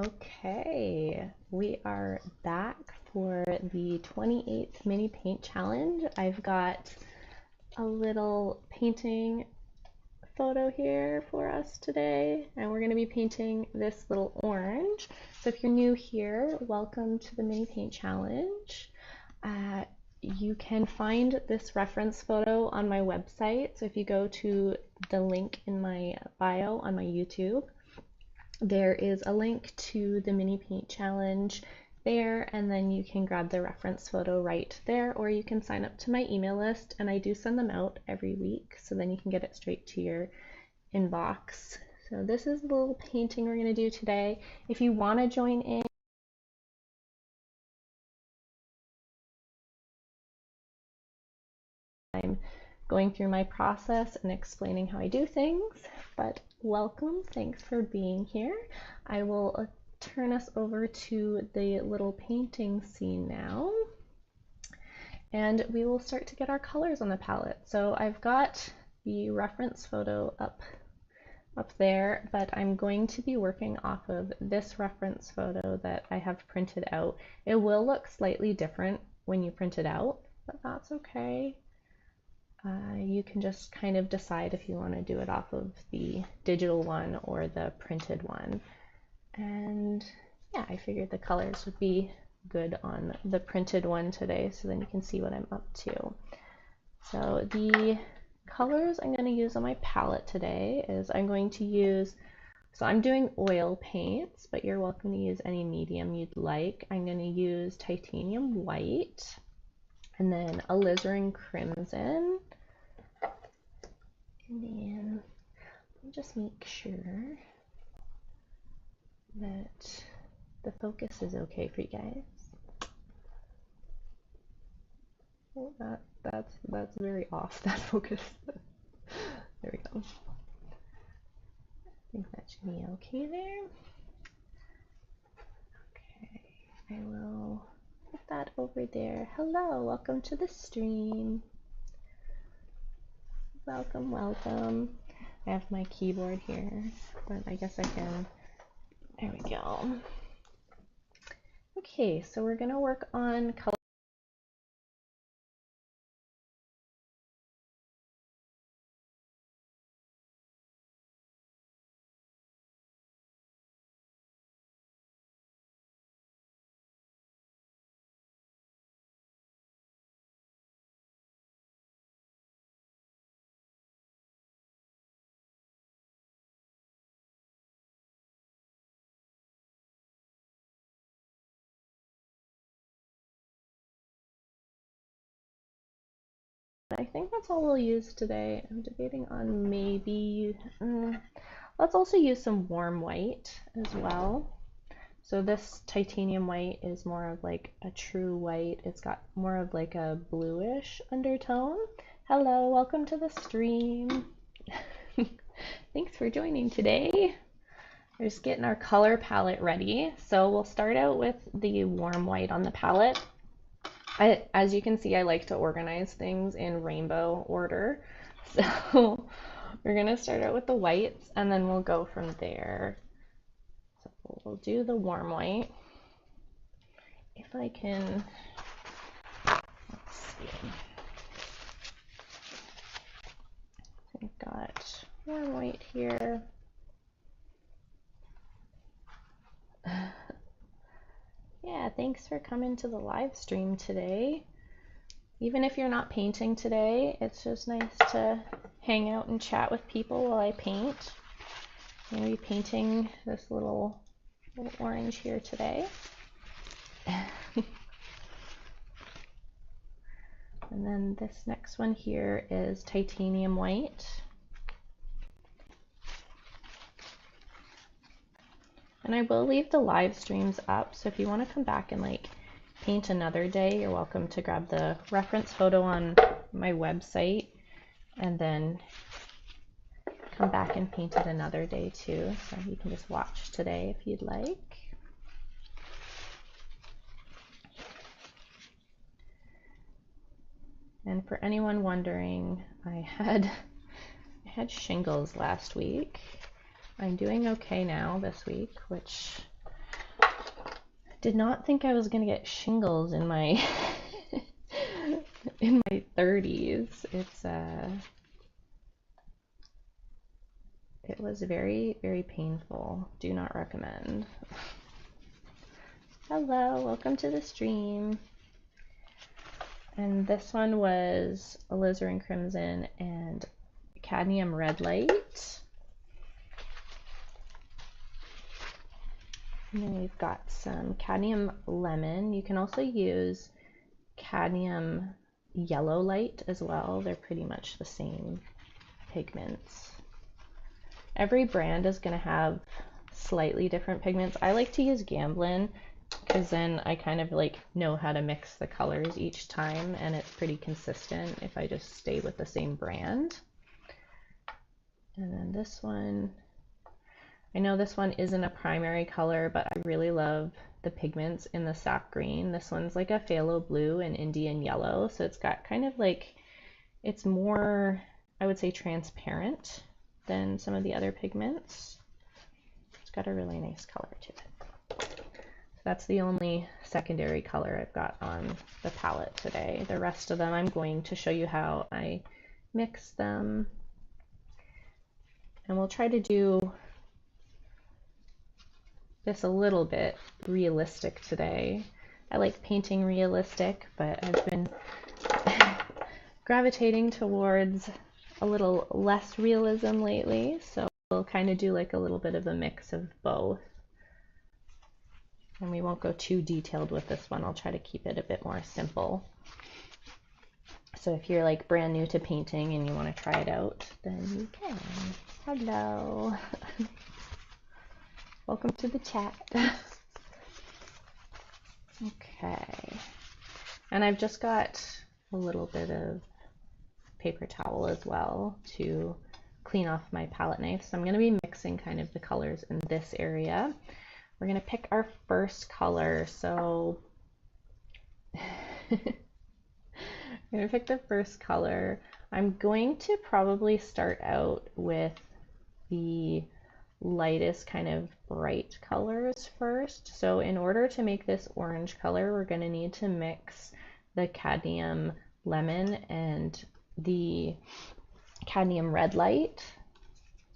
Okay, we are back for the 28th mini paint challenge. I've got a little painting photo here for us today, and we're going to be painting this little orange. So if you're new here, welcome to the mini paint challenge. You can find this reference photo on my website. So if you go to the link in my bio on my YouTube, there is a link to the mini paint challenge there, and then you can grab the reference photo right there, or you can sign up to my email list, and I do send them out every week, so then you can get it straight to your inbox. So this is the little painting we're going to do today. If you want to join in, I'm going through my process and explaining how I do things, but welcome, thanks for being here. I will turn us over to the little painting scene now, and we will start to get our colors on the palette. So I've got the reference photo up there, but I'm going to be working off of this reference photo that I have printed out. It will look slightly different when you print it out, but that's okay. You can just kind of decide if you want to do it off of the digital one or the printed one. And yeah, I figured the colors would be good on the printed one today, so then you can see what I'm up to. So the colors I'm going to use on my palette today is I'm doing oil paints, but you're welcome to use any medium you'd like. I'm going to use titanium white, and then alizarin crimson, and then I'll just make sure that the focus is okay for you guys. Oh, that's very off, that focus. There we go. I think that should be okay there. Okay, I will put that over there. Hello, welcome to the stream. Welcome, welcome. I have my keyboard here, but I guess I can, there we go. Okay, so we're gonna work on color. I think that's all we'll use today. I'm debating on maybe, let's also use some warm white as well. So this titanium white is more of like a true white. It's got more of like a bluish undertone. Hello, welcome to the stream. Thanks for joining today. We're just getting our color palette ready. So we'll start out with the warm white on the palette. As you can see, I like to organize things in rainbow order. So we're gonna start out with the whites, and then we'll go from there. So we'll do the warm white. If I can, let's see. I've got warm white here. Yeah, thanks for coming to the live stream today. Even if you're not painting today, it's just nice to hang out and chat with people while I paint. I'm going to be painting this little orange here today. And then this next one here is titanium white. And I will leave the live streams up, so if you want to come back and like paint another day, you're welcome to grab the reference photo on my website and then come back and paint it another day too. So you can just watch today if you'd like. And for anyone wondering, I had shingles last week. I'm doing okay now this week, which did not think I was gonna get shingles in my in my 30s. It was very, very painful. Do not recommend. Hello, welcome to the stream. And this one was alizarin crimson and cadmium red light. And then we've got some cadmium lemon. You can also use cadmium yellow light as well. They're pretty much the same pigments. Every brand is going to have slightly different pigments. I like to use Gamblin because then I kind of like know how to mix the colors each time, and it's pretty consistent if I just stay with the same brand. And then this one, I know this one isn't a primary color, but I really love the pigments in the sap green. This one's like a phthalo blue and Indian yellow, so it's got kind of like, it's more, I would say, transparent than some of the other pigments. It's got a really nice color to it. So that's the only secondary color I've got on the palette today. The rest of them I'm going to show you how I mix them. And we'll try to do this a little bit realistic today. I like painting realistic, but I've been gravitating towards a little less realism lately, so we'll kind of do like a little bit of a mix of both. And we won't go too detailed with this one. I'll try to keep it a bit more simple. So if you're like brand new to painting and you want to try it out, then you can. Hello. Welcome to the chat. Okay. And I've just got a little bit of paper towel as well to clean off my palette knife. So I'm going to be mixing kind of the colors in this area. We're going to pick our first color. So I'm going to pick the first color. I'm going to probably start out with the lightest kind of bright colors first. So in order to make this orange color, we're going to need to mix the cadmium lemon and the cadmium red light.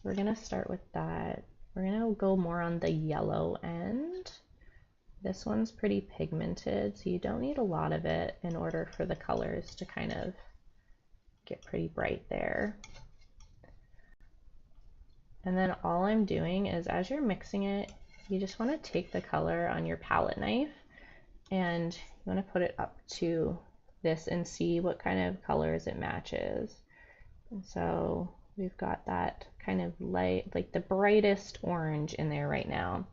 We're going to start with that. We're going to go more on the yellow end. This one's pretty pigmented, so you don't need a lot of it in order for the colors to kind of get pretty bright there. And then all I'm doing is, as you're mixing it, you just want to take the color on your palette knife and you want to put it up to this and see what kind of colors it matches. And so we've got that kind of light, like the brightest orange in there right now.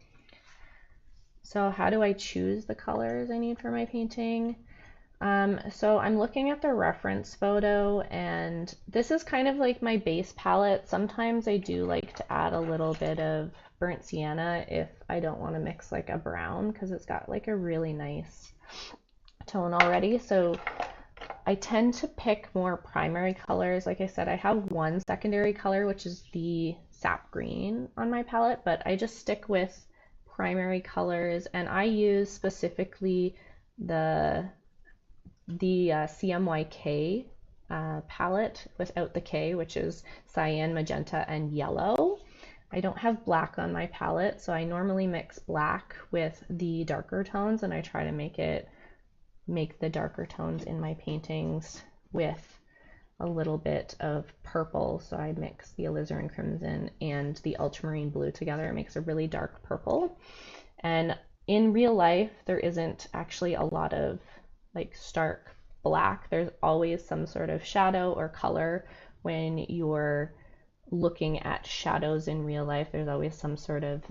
So how do I choose the colors I need for my painting? So I'm looking at the reference photo, and this is kind of like my base palette. Sometimes I do like to add a little bit of burnt sienna if I don't want to mix like a brown, because it's got like a really nice tone already. So I tend to pick more primary colors. Like I said, I have one secondary color, which is the sap green on my palette, but I just stick with primary colors, and I use specifically the CMYK palette without the K, which is cyan, magenta, and yellow. I don't have black on my palette, so I normally mix black with the darker tones, and I try to make the darker tones in my paintings with a little bit of purple. So I mix the alizarin crimson and the ultramarine blue together. It makes a really dark purple. And in real life, there isn't actually a lot of like stark black. There's always some sort of shadow or color. When you're looking at shadows in real life, there's always some sort of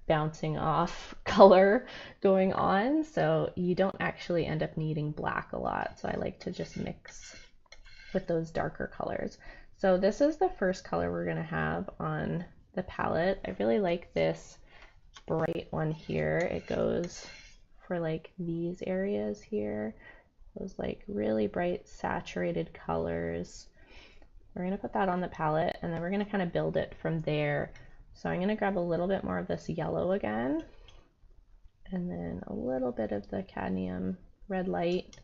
bouncing off color going on, so you don't actually end up needing black a lot. So I like to just mix with those darker colors. So this is the first color we're going to have on the palette. I really like this bright one here. It goes for like these areas here, those like really bright saturated colors. We're going to put that on the palette, and then we're going to kind of build it from there. So I'm going to grab a little bit more of this yellow again, and then a little bit of the cadmium red light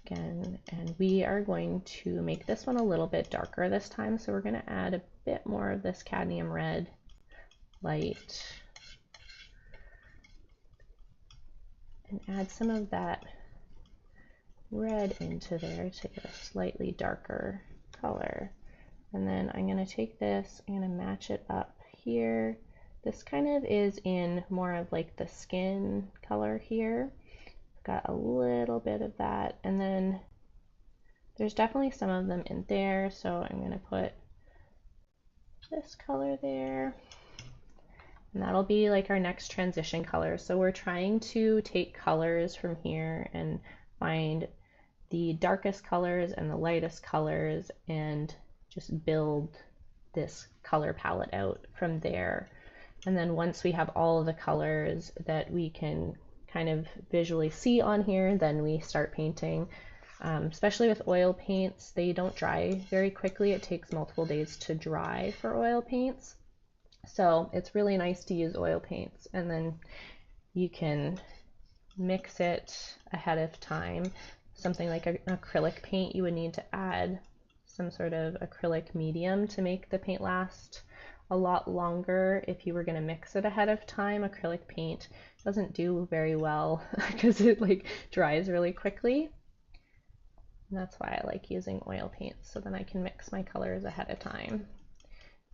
again, and we are going to make this one a little bit darker this time, so we're going to add a bit more of this cadmium red light and add some of that red into there to get a slightly darker color. And then I'm going to take this, I'm going to match it up here. This kind of is in more of like the skin color here. Got a little bit of that, and then there's definitely some of them in there, so I'm going to put this color there, and that'll be like our next transition color. So we're trying to take colors from here and find the darkest colors and the lightest colors and just build this color palette out from there. And then once we have all of the colors that we can kind of visually see on here, then we start painting. Especially with oil paints, they don't dry very quickly. It takes multiple days to dry for oil paints. So it's really nice to use oil paints, and then you can mix it ahead of time. Something like an acrylic paint, you would need to add some sort of acrylic medium to make the paint last a lot longer. If you were going to mix it ahead of time, acrylic paint doesn't do very well because it like dries really quickly. And that's why I like using oil paints, so then I can mix my colors ahead of time.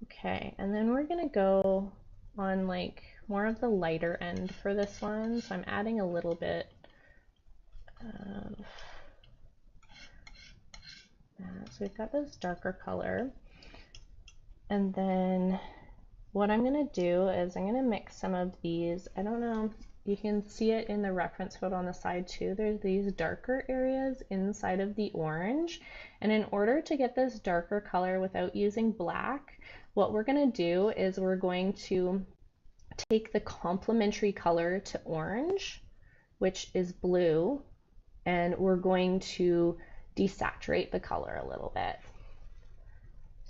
Okay, and then we're going to go on like more of the lighter end for this one. So I'm adding a little bit of that. So we've got this darker color. And then what I'm going to do is I'm going to mix some of these. I don't know, you can see it in the reference photo on the side too. There's these darker areas inside of the orange. And in order to get this darker color without using black, what we're going to do is we're going to take the complementary color to orange, which is blue, and we're going to desaturate the color a little bit.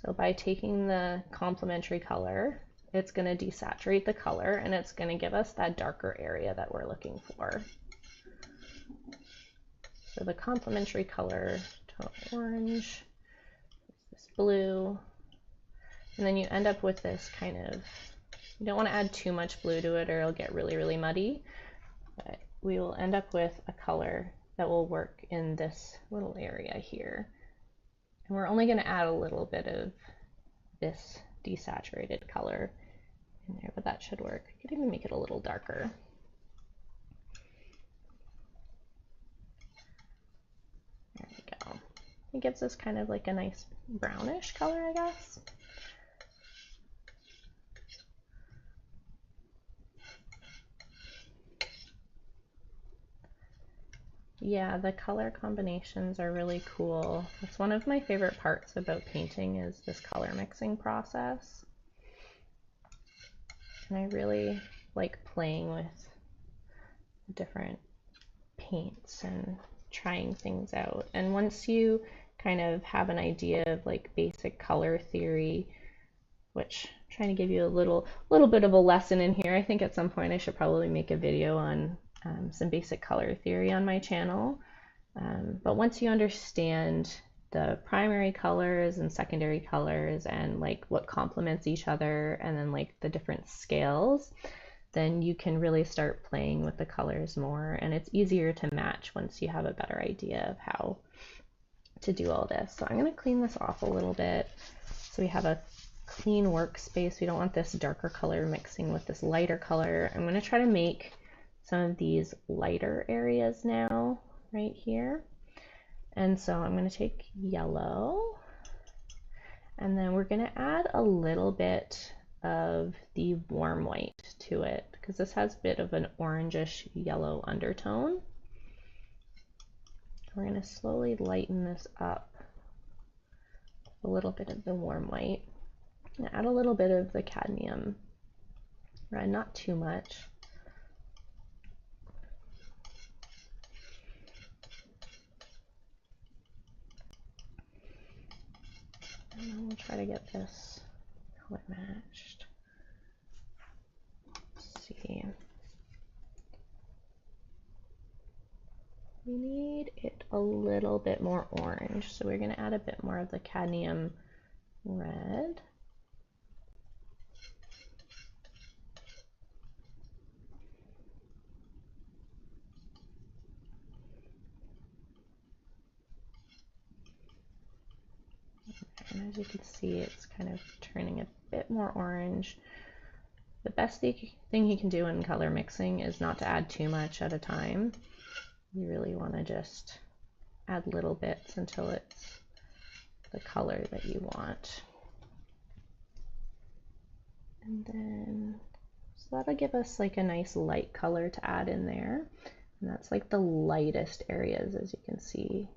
So by taking the complementary color, it's going to desaturate the color, and it's going to give us that darker area that we're looking for. So the complementary color to orange, this blue, and then you end up with this kind of, you don't want to add too much blue to it or it'll get really, really muddy, but we will end up with a color that will work in this little area here. And we're only going to add a little bit of this desaturated color in there, but that should work. You could even make it a little darker. There we go. It gives us kind of like a nice brownish color, I guess. Yeah, the color combinations are really cool. It's one of my favorite parts about painting is this color mixing process. And I really like playing with different paints and trying things out. And once you kind of have an idea of like basic color theory, which I'm trying to give you a little bit of a lesson in here. I think at some point I should probably make a video on some basic color theory on my channel. But once you understand the primary colors and secondary colors and like what complements each other and then like the different scales, then you can really start playing with the colors more, and it's easier to match once you have a better idea of how to do all this. So I'm going to clean this off a little bit so we have a clean workspace. We don't want this darker color mixing with this lighter color. I'm going to try to make some of these lighter areas now right here. And so I'm going to take yellow, and then we're going to add a little bit of the warm white to it because this has a bit of an orangish yellow undertone. We're going to slowly lighten this up, a little bit of the warm white, and add a little bit of the cadmium red, not too much. And then we'll try to get this color matched. Let's see. a little bit more orange. So we're going to add a bit more of the cadmium red. And as you can see, it's kind of turning a bit more orange. The best thing you can do in color mixing is not to add too much at a time. You really want to just add little bits until it's the color that you want. And then, so that'll give us like a nice light color to add in there. And that's like the lightest areas, as you can see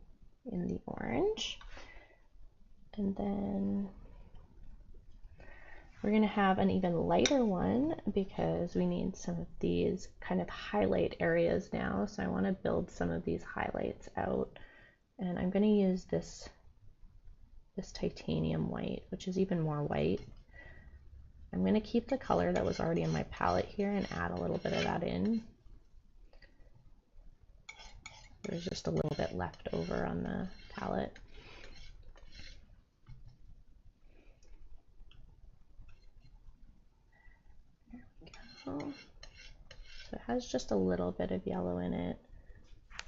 in the orange. And then we're going to have an even lighter one because we need some of these kind of highlight areas now. So I want to build some of these highlights out. And I'm going to use this titanium white, which is even more white. I'm going to keep the color that was already in my palette here and add a little bit of that in. There's just a little bit left over on the palette. There we go. So it has just a little bit of yellow in it.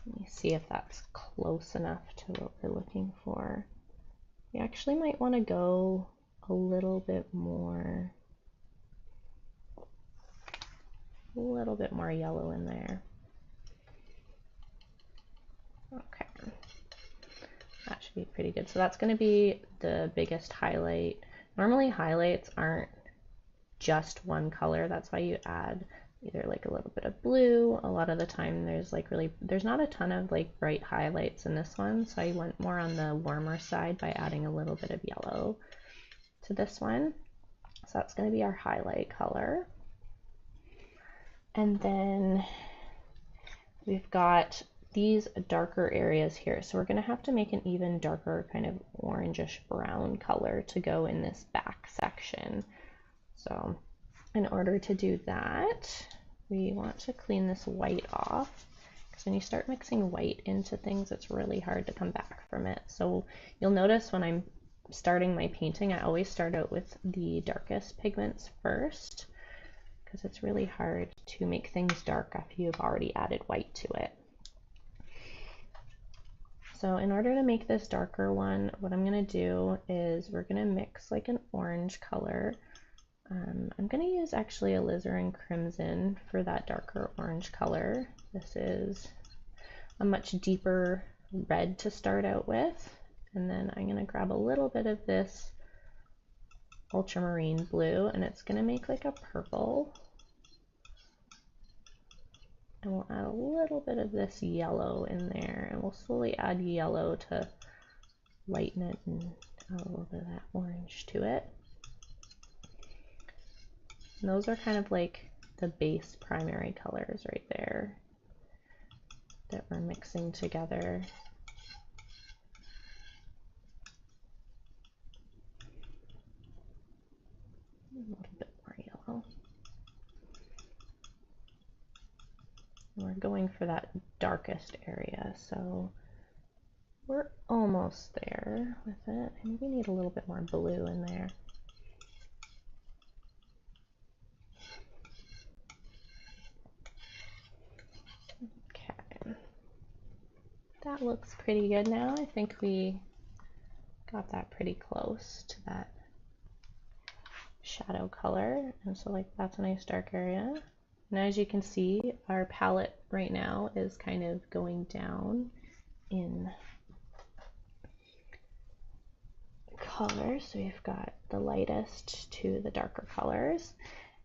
Let me see if that's close enough to what we're looking for. You actually might want to go a little bit more yellow in there. Okay, that should be pretty good. So that's going to be the biggest highlight. Normally highlights aren't just one color. That's why you add either like a little bit of blue. A lot of the time there's not a ton of like bright highlights in this one, so I went more on the warmer side by adding a little bit of yellow to this one. So that's going to be our highlight color. And then we've got these darker areas here. So we're going to have to make an even darker kind of orangish brown color to go in this back section. So in order to do that, we want to clean this white off, because when you start mixing white into things, it's really hard to come back from it. So you'll notice when I'm starting my painting, I always start out with the darkest pigments first, because it's really hard to make things dark after you've already added white to it. So in order to make this darker one, what I'm going to do is we're going to mix like an orange color. I'm going to use actually alizarin crimson for that darker orange color. This is a much deeper red to start out with. And then I'm going to grab a little bit of this ultramarine blue, and it's going to make like a purple. And we'll add a little bit of this yellow in there, and we'll slowly add yellow to lighten it and add a little bit of that orange to it. And those are kind of like the base primary colors right there that we're mixing together. A little bit more yellow. And we're going for that darkest area, so we're almost there with it. I maybe need a little bit more blue in there. Okay, that looks pretty good now. I think we got that pretty close to that shadow color, and so like that's a nice dark area. And as you can see, our palette right now is kind of going down in color. So we've got the lightest to the darker colors.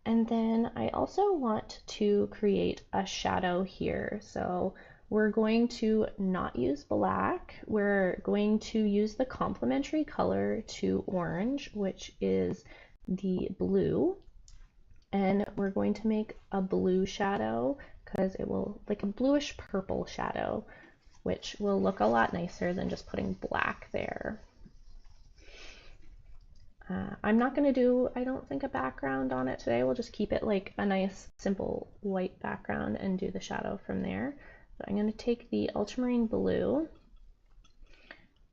And then I also want to create a shadow here. So we're going to not use black. We're going to use the complementary color to orange, which is the blue. And we're going to make a blue shadow, because it will, like a bluish purple shadow, which will look a lot nicer than just putting black there. I'm not going to do, I don't think, a background on it today. We'll just keep it like a nice simple white background and do the shadow from there. So I'm going to take the ultramarine blue,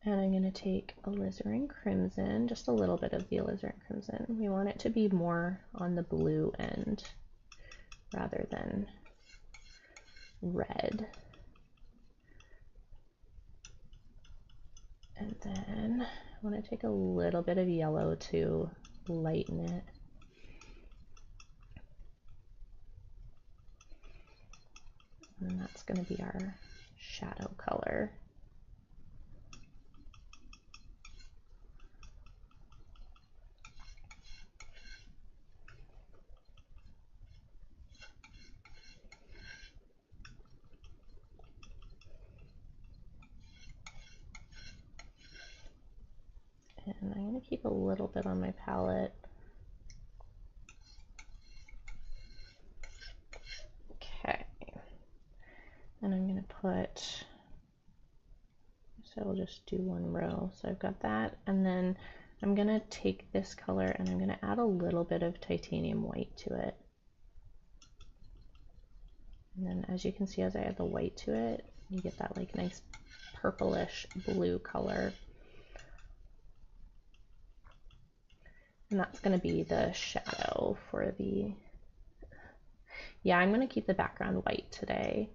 And I'm going to take alizarin crimson, just a little bit of the alizarin crimson. We want it to be more on the blue end rather than red. And then I want to take a little bit of yellow to lighten it. And that's going to be our shadow color. And I'm going to keep a little bit on my palette. Okay. And I'm going to put, so we'll just do one row. So I've got that. And then I'm going to take this color and I'm going to add a little bit of titanium white to it. And then as you can see, as I add the white to it, you get that like nice purplish blue color. And that's going to be the shadow for the, yeah, I'm going to keep the background white today.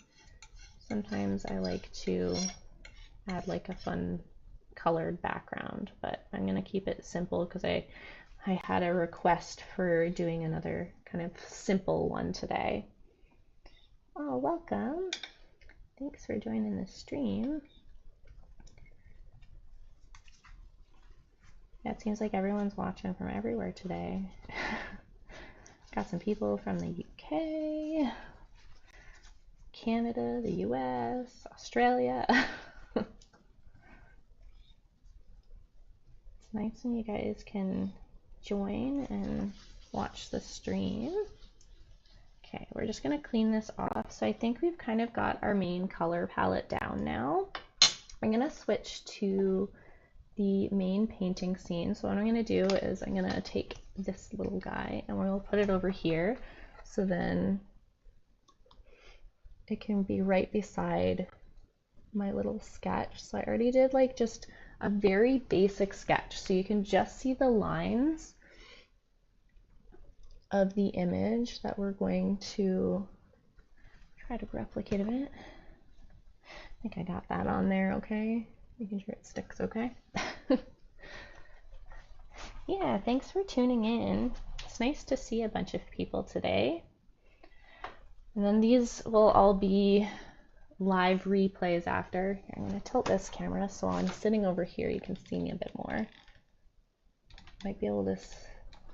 Sometimes I like to add like a fun colored background, but I'm going to keep it simple because I had a request for doing another kind of simple one today. Oh, welcome. Thanks for joining the stream. Yeah, it seems like everyone's watching from everywhere today. Got some people from the UK, Canada, the US, Australia. It's nice when you guys can join and watch the stream. Okay, we're just going to clean this off. So I think we've kind of got our main color palette down now. I'm going to switch to the main painting scene. So what I'm going to do is I'm going to take this little guy and we'll put it over here. So then it can be right beside my little sketch. So I already did like just a very basic sketch. So you can just see the lines of the image that we're going to try to replicate a bit. I think I got that on there okay. Making sure it sticks okay. Yeah, thanks for tuning in. It's nice to see a bunch of people today. And then these will all be live replays after. Here, I'm going to tilt this camera so I'm sitting over here you can see me a bit more. Might be able to,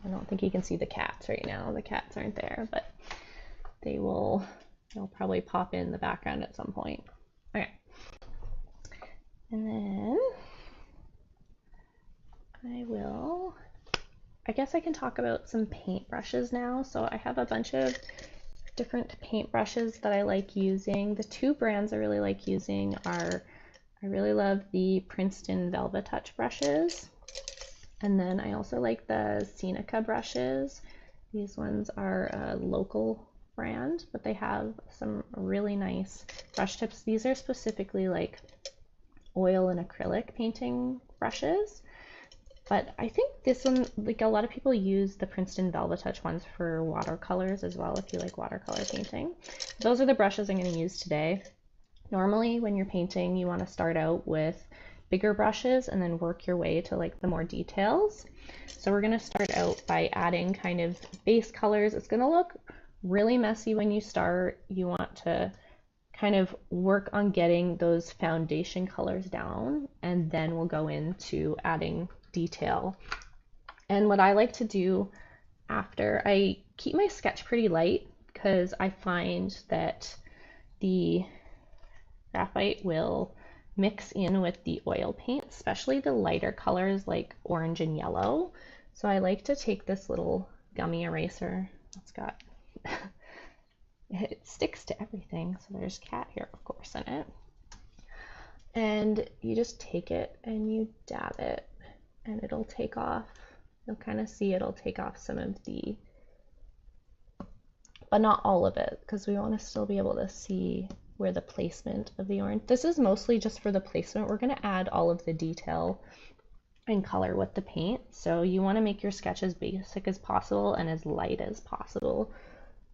I don't think you can see the cats right now. The cats aren't there, but they'll probably pop in the background at some point. Okay. And then I guess I can talk about some paint brushes now. So I have a bunch of different paint brushes that I like using. The two brands I really like using are, I really love the Princeton Velvet Touch brushes. And then I also like the Sienna brushes. These ones are a local brand, but they have some really nice brush tips. These are specifically like oil and acrylic painting brushes. But I think this one, like a lot of people use the Princeton Velvet Touch ones for watercolors as well, if you like watercolor painting. Those are the brushes I'm going to use today. Normally when you're painting, you want to start out with bigger brushes and then work your way to like the more details. So we're going to start out by adding kind of base colors. It's going to look really messy when you start. You want to kind of work on getting those foundation colors down, and then we'll go into adding detail. And what I like to do after, I keep my sketch pretty light because I find that the graphite will mix in with the oil paint, especially the lighter colors like orange and yellow. So I like to take this little gummy eraser. It's got it sticks to everything, so there's cat hair of course in it, and you just take it and you dab it and it'll take off, you'll kind of see it'll take off some of but not all of it, because we want to still be able to see where the placement of the orange. This is mostly just for the placement. We're going to add all of the detail and color with the paint. So you want to make your sketch as basic as possible and as light as possible,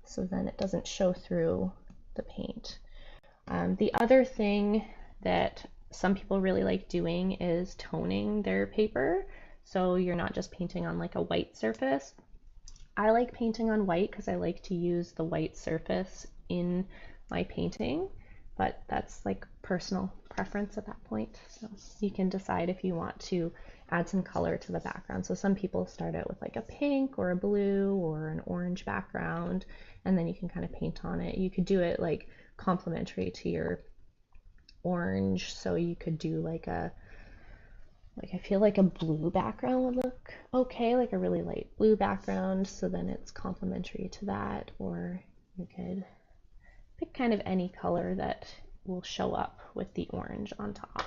so then it doesn't show through the paint. The other thing that some people really like doing is toning their paper. So you're not just painting on like a white surface. I like painting on white because I like to use the white surface in my painting, but that's like personal preference at that point. So you can decide if you want to add some color to the background. So some people start out with like a pink or a blue or an orange background, and then you can kind of paint on it. You could do it like complementary to your orange. So you could do like I feel like a blue background would look okay, like a really light blue background. So then it's complementary to that, or you could pick kind of any color that will show up with the orange on top.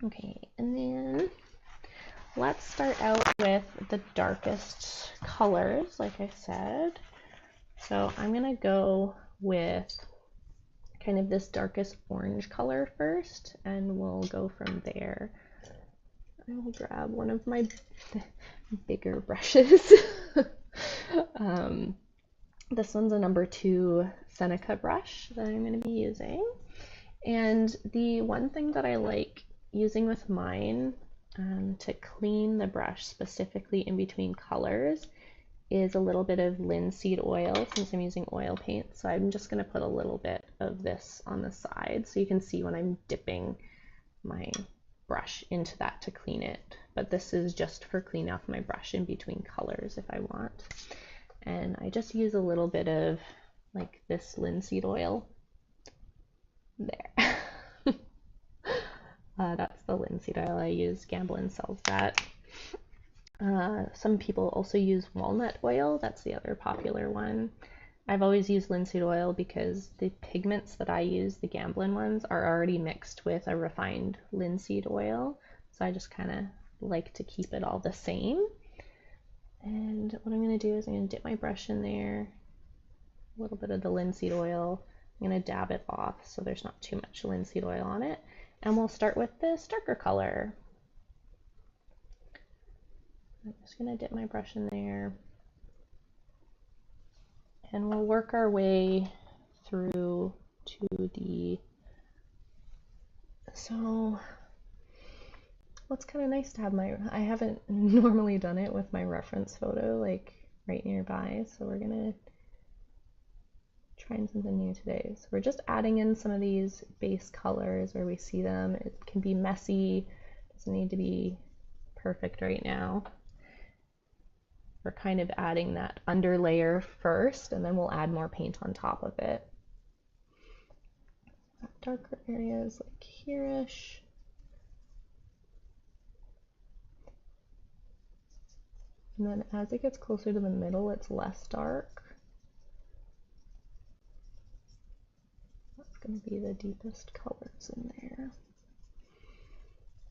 Okay, and then let's start out with the darkest colors, like I said. So I'm gonna go with kind of this darkest orange color first, and we'll go from there. I will grab one of my bigger brushes. This one's a number 2 Seneca brush that I'm going to be using. And the one thing that I like using with mine to clean the brush specifically in between colors is a little bit of linseed oil, since I'm using oil paint. So I'm just going to put a little bit of this on the side so you can see when I'm dipping my brush into that to clean it. But this is just for cleaning off my brush in between colors if I want. And I just use a little bit of like this linseed oil there. That's the linseed oil I use. Gamblin sells that. Some people also use walnut oil. That's the other popular one. I've always used linseed oil because the pigments that I use, the Gamblin ones, are already mixed with a refined linseed oil. So I just kind of like to keep it all the same. And what I'm going to do is I'm going to dip my brush in there, a little bit of the linseed oil. I'm going to dab it off so there's not too much linseed oil on it. And we'll start with this darker color. I'm just going to dip my brush in there. And we'll work our way through to the, so what's kind of nice to have I haven't normally done it with my reference photo like right nearby, so we're gonna try something new today. So we're just adding in some of these base colors where we see them. It can be messy, doesn't need to be perfect right now. We're kind of adding that under layer first, and then we'll add more paint on top of it. Darker areas like here-ish. And then as it gets closer to the middle, it's less dark. That's going to be the deepest colors in there.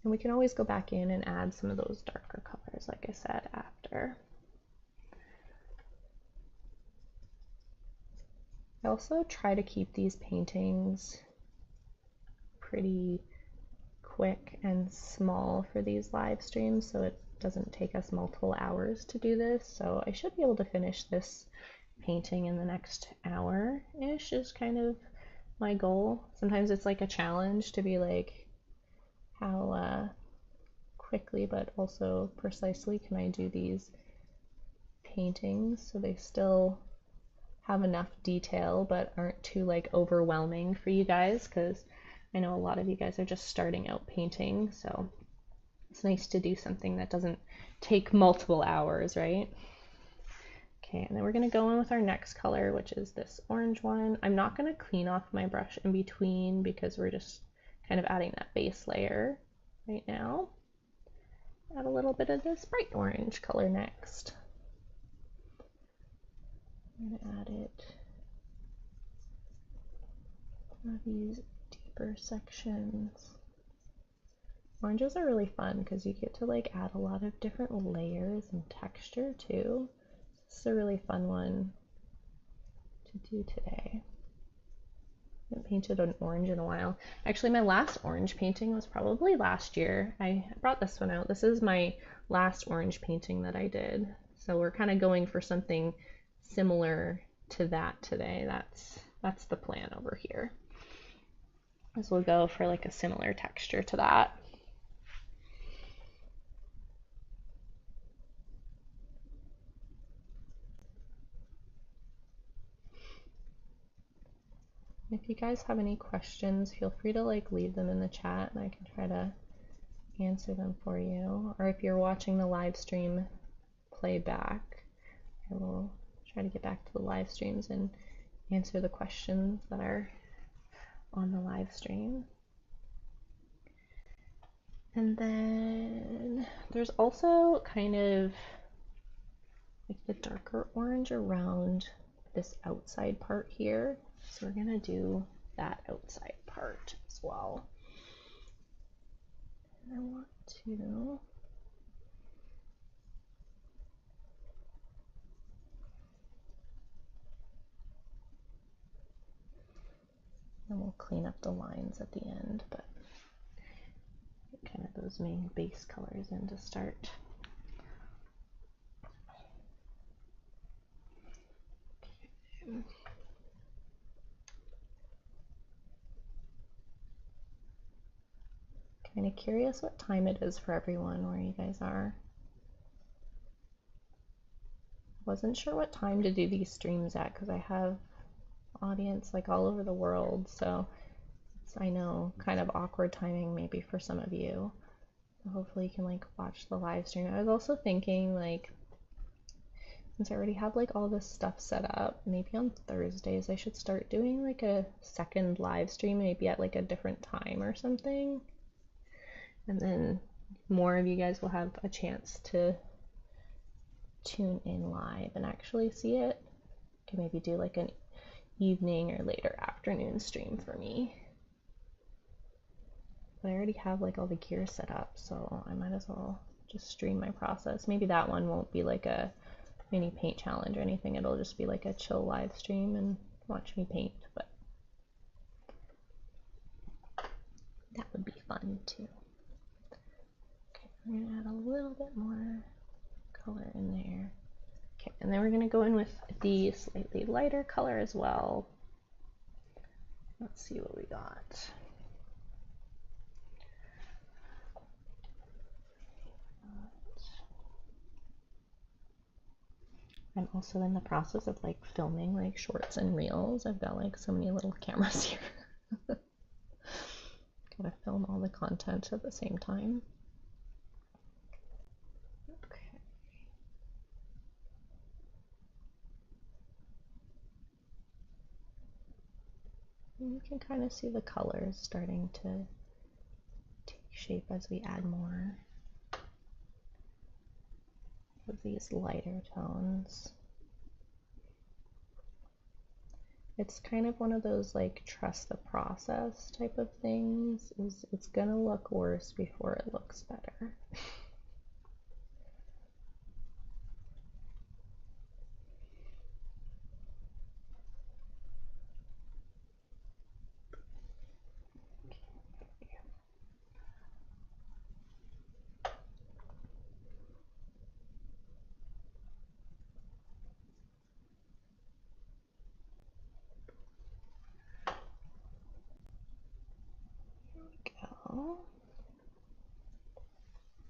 And we can always go back in and add some of those darker colors, like I said, after. I also try to keep these paintings pretty quick and small for these live streams, so it doesn't take us multiple hours to do this. So I should be able to finish this painting in the next hour-ish is kind of my goal. Sometimes it's like a challenge to be like, how quickly but also precisely can I do these paintings so they still have enough detail but aren't too like overwhelming for you guys, because I know a lot of you guys are just starting out painting, so it's nice to do something that doesn't take multiple hours, right? Okay, and then we're going to go in with our next color, which is this orange one. I'm not going to clean off my brush in between because we're just kind of adding that base layer right now. Add a little bit of this bright orange color next. I'm going to add it on these deeper sections. Oranges are really fun because you get to like add a lot of different layers and texture too. This is a really fun one to do today. haven't painted an orange in a while. Actually, my last orange painting was probably last year. I brought this one out. This is my last orange painting that I did. So we're kind of going for something similar to that today. That's the plan over here. As we'll go for like a similar texture to that. If you guys have any questions, feel free to like leave them in the chat and I can try to answer them for you. Or if you're watching the live stream playback, I will try to get back to the live streams and answer the questions that are on the live stream. And then there's also kind of like the darker orange around this outside part here. So we're gonna do that outside part as well. And I want to and we'll clean up the lines at the end, but get kind of those main base colors in to start. Okay. Kind of curious what time it is for everyone where you guys are. Wasn't sure what time to do these streams at because I have audience like all over the world, so it's, I know, kind of awkward timing maybe for some of you. So hopefully you can like watch the live stream. I was also thinking like since I already have like all this stuff set up, maybe on Thursdays I should start doing like a second live stream, maybe at like a different time or something. And then more of you guys will have a chance to tune in live and actually see it. Can maybe do like an evening or later afternoon stream for me. But I already have like all the gear set up, so I might as well just stream my process. Maybe that one won't be like a mini paint challenge or anything. It'll just be like a chill live stream and watch me paint, but that would be fun too. I'm gonna add a little bit more color in there. Okay, and then we're gonna go in with the slightly lighter color as well. Let's see what we got. I'm also in the process of like filming like shorts and reels. I've got like so many little cameras here. Gotta film all the content at the same time. You can kind of see the colors starting to take shape as we add more of these lighter tones. It's kind of one of those like trust the process type of things. It's gonna look worse before it looks better.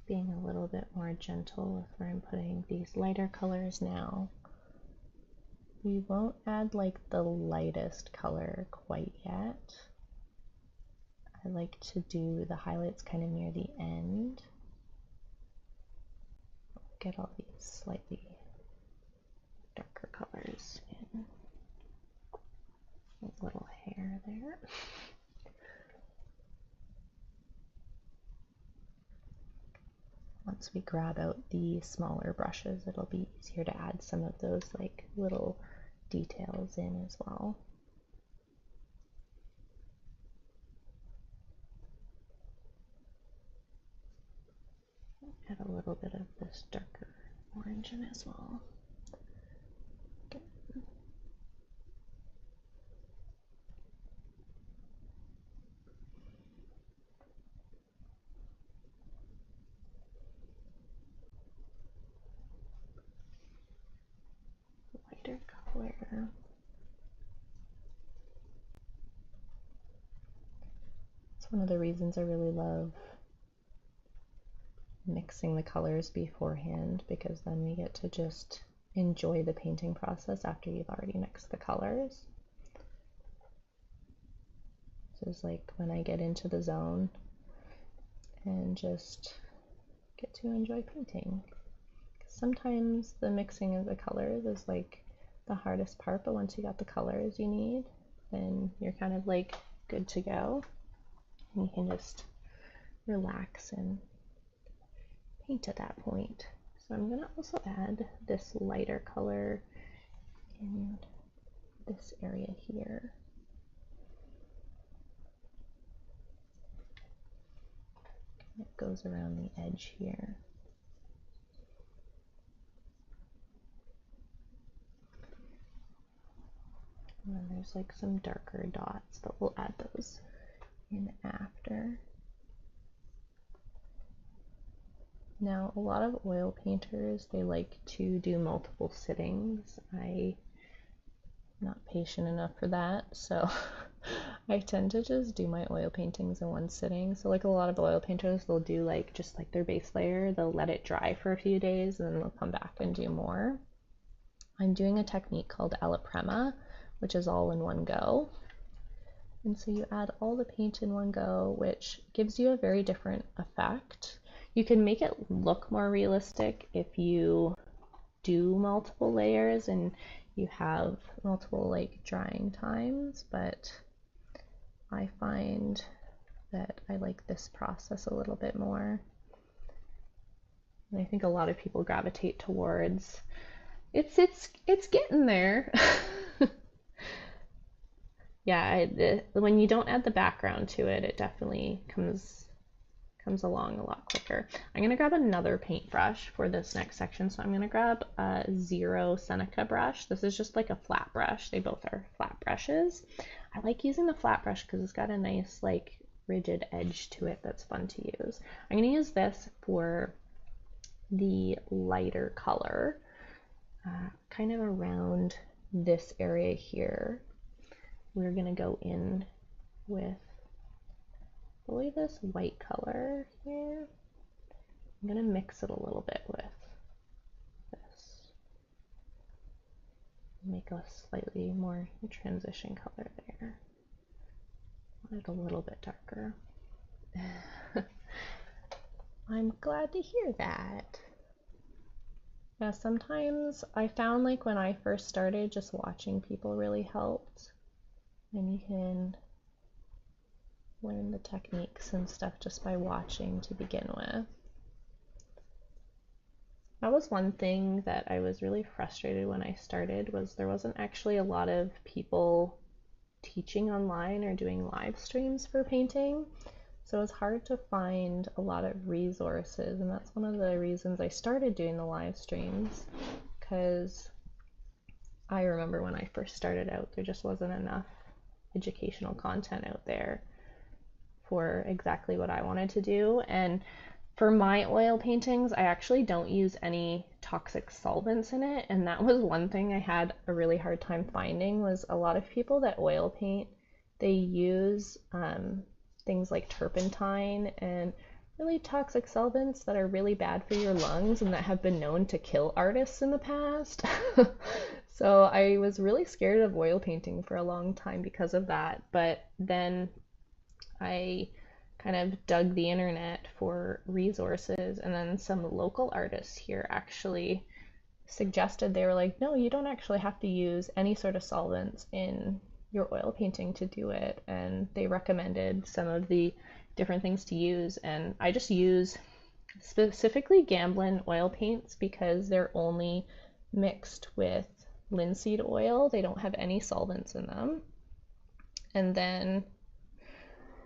Being a little bit more gentle with where I'm putting these lighter colors now. We won't add like the lightest color quite yet. I like to do the highlights kind of near the end. Get all these slightly darker colors in. A little hair there. Once we grab out the smaller brushes, it'll be easier to add some of those like little details in as well. Add a little bit of this darker orange in as well. Okay. where it's one of the reasons I really love mixing the colors beforehand, because then you get to just enjoy the painting process after you've already mixed the colors. This is like when I get into the zone and just get to enjoy painting. Sometimes the mixing of the colors is like the hardest part, but once you got the colors you need, then you're kind of like good to go. And you can just relax and paint at that point. So I'm gonna also add this lighter color in this area here. It goes around the edge here. And then there's like some darker dots, but we'll add those in after. Now, a lot of oil painters, they like to do multiple sittings. I'm not patient enough for that, so I tend to just do my oil paintings in one sitting. So like a lot of oil painters, they'll do like just like their base layer, they'll let it dry for a few days and then they'll come back and do more. I'm doing a technique called alizarin, which is all in one go. And so you add all the paint in one go, which gives you a very different effect. You can make it look more realistic if you do multiple layers and you have multiple like drying times, but I find that I like this process a little bit more. And I think a lot of people gravitate towards it's getting there. Yeah, when you don't add the background to it, it definitely comes along a lot quicker. I'm gonna grab another paintbrush for this next section. So I'm gonna grab a 0 Seneca brush. This is just like a flat brush. They both are flat brushes. I like using the flat brush because it's got a nice like rigid edge to it that's fun to use. I'm gonna use this for the lighter color, kind of around this area here. We're gonna go in with probably this white color here. I'm gonna mix it a little bit with this. Make a slightly more transition color there. I want it a little bit darker. I'm glad to hear that. Yeah, sometimes I found like when I first started, just watching people really helped. And you can learn the techniques and stuff just by watching to begin with. That was one thing that I was really frustrated when I started, was there wasn't actually a lot of people teaching online or doing live streams for painting. So it was hard to find a lot of resources, and that's one of the reasons I started doing the live streams, because I remember when I first started out, there just wasn't enough educational content out there for exactly what I wanted to do. And for my oil paintings, I actually don't use any toxic solvents in it, and that was one thing I had a really hard time finding. Was a lot of people that oil paint, they use things like turpentine and really toxic solvents that are really bad for your lungs and that have been known to kill artists in the past. So I was really scared of oil painting for a long time because of that, but then I kind of dug the internet for resources, and then some local artists here actually suggested, they were like, no, you don't actually have to use any sort of solvents in your oil painting to do it, and they recommended some of the different things to use, and I just use specifically Gamblin oil paints because they're only mixed with linseed oil. They don't have any solvents in them. And then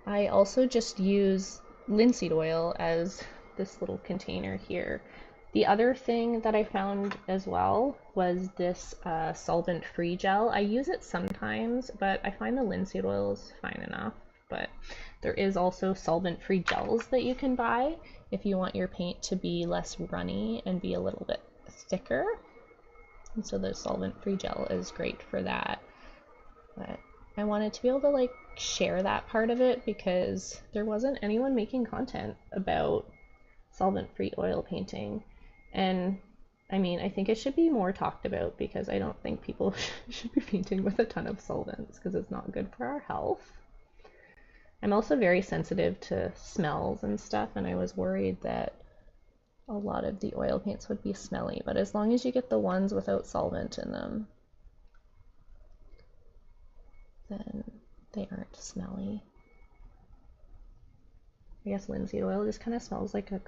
I also just use linseed oil as this little container here. The other thing that I found as well was this solvent-free gel. I use it sometimes, but I find the linseed oil is fine enough. But there is also solvent-free gels that you can buy if you want your paint to be less runny and be a little bit thicker. And so the solvent-free gel is great for that. But I wanted to be able to like share that part of it because there wasn't anyone making content about solvent-free oil painting. And I mean, I think it should be more talked about because I don't think people should be painting with a ton of solvents because it's not good for our health. I'm also very sensitive to smells and stuff, and I was worried that a lot of the oil paints would be smelly, but as long as you get the ones without solvent in them, then they aren't smelly. I guess linseed oil just kind of smells like a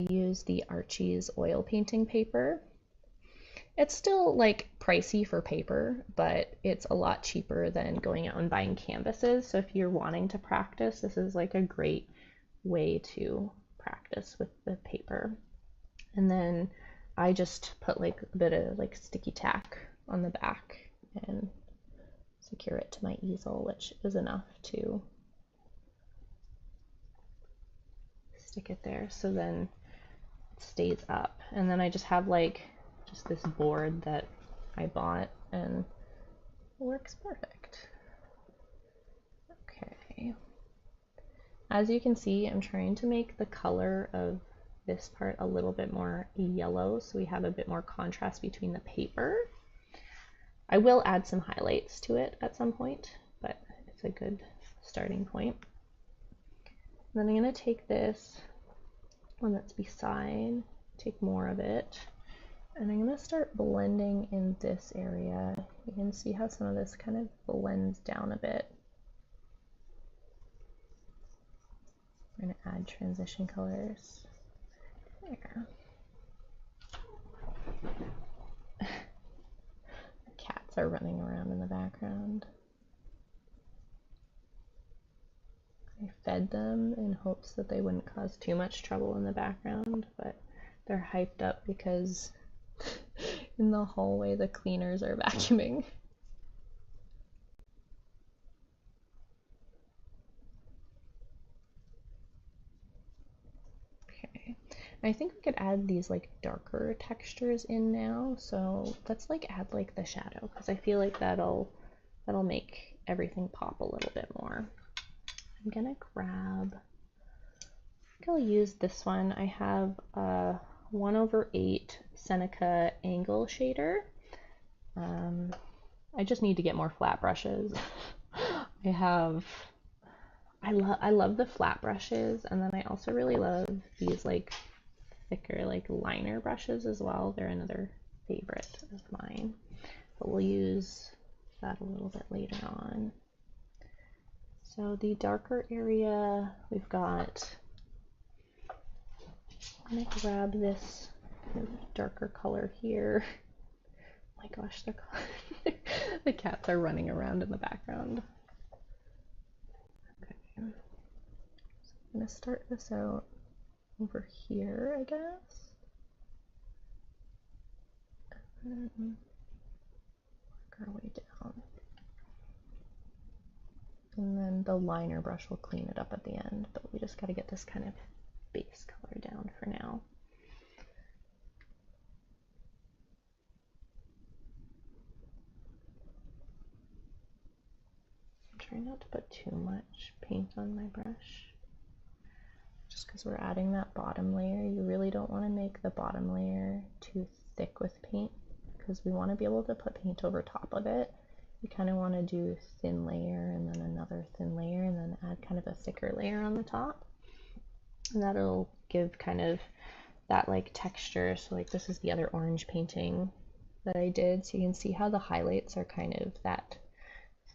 use the Archie's oil painting paper. It's still like pricey for paper, but it's a lot cheaper than going out and buying canvases. So if you're wanting to practice, this is like a great way to practice with the paper. And then I just put like a bit of like sticky tack on the back and secure it to my easel, which is enough to stick it there. So then stays up, and then I just have like just this board that I bought and it works perfect. Okay, as you can see, I'm trying to make the color of this part a little bit more yellow so we have a bit more contrast between the paper. I will add some highlights to it at some point, but it's a good starting point. And then I'm going to take this one that's beside, take more of it, and I'm going to start blending in this area. You can see how some of this kind of blends down a bit. I'm going to add transition colors. There. The cats are running around in the background. I fed them in hopes that they wouldn't cause too much trouble in the background, but they're hyped up because in the hallway the cleaners are vacuuming. Okay, I think we could add these like darker textures in now, so let's like add like the shadow because I feel like that'll make everything pop a little bit more. I'm gonna grab, I think I'll use this one. I have a 1/8 Seneca angle shader. I just need to get more flat brushes. I love the flat brushes, and then I also really love these like thicker like liner brushes as well. They're another favorite of mine, but we'll use that a little bit later on. So the darker area, we've got, I'm gonna grab this kind of darker color here. Oh my gosh, the cats are running around in the background. Okay, so I'm gonna start this out over here, I guess. And then work our way down. And then the liner brush will clean it up at the end, but we just got to get this kind of base color down for now. I'm trying not to put too much paint on my brush, just because we're adding that bottom layer. You really don't want to make the bottom layer too thick with paint, because we want to be able to put paint over top of it You kind of want to do thin layer and then another thin layer and then add kind of a thicker layer on the top. And that'll give kind of that like texture. So like this is the other orange painting that I did. So you can see how the highlights are kind of that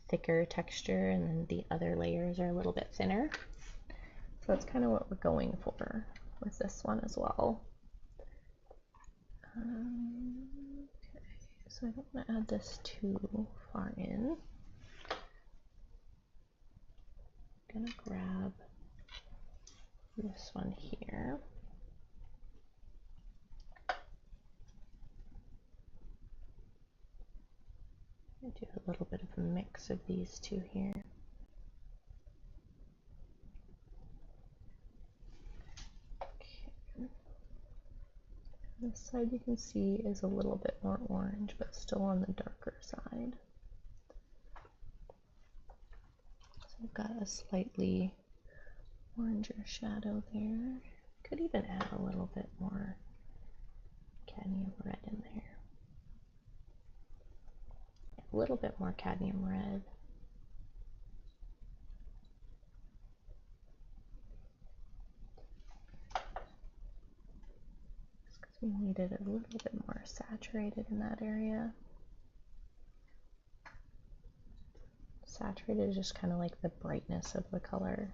thicker texture and then the other layers are a little bit thinner. So that's kind of what we're going for with this one as well. Okay, so I don't want to add this too far in. I'm gonna grab this one here. I do a little bit of a mix of these two here. Okay. This side you can see is a little bit more orange, but still on the darker side. So I've got a slightly oranger shadow there. Could even add a little bit more cadmium red in there. A little bit more cadmium red. Just because we need it a little bit more saturated in that area. Saturated is just kind of like the brightness of the color.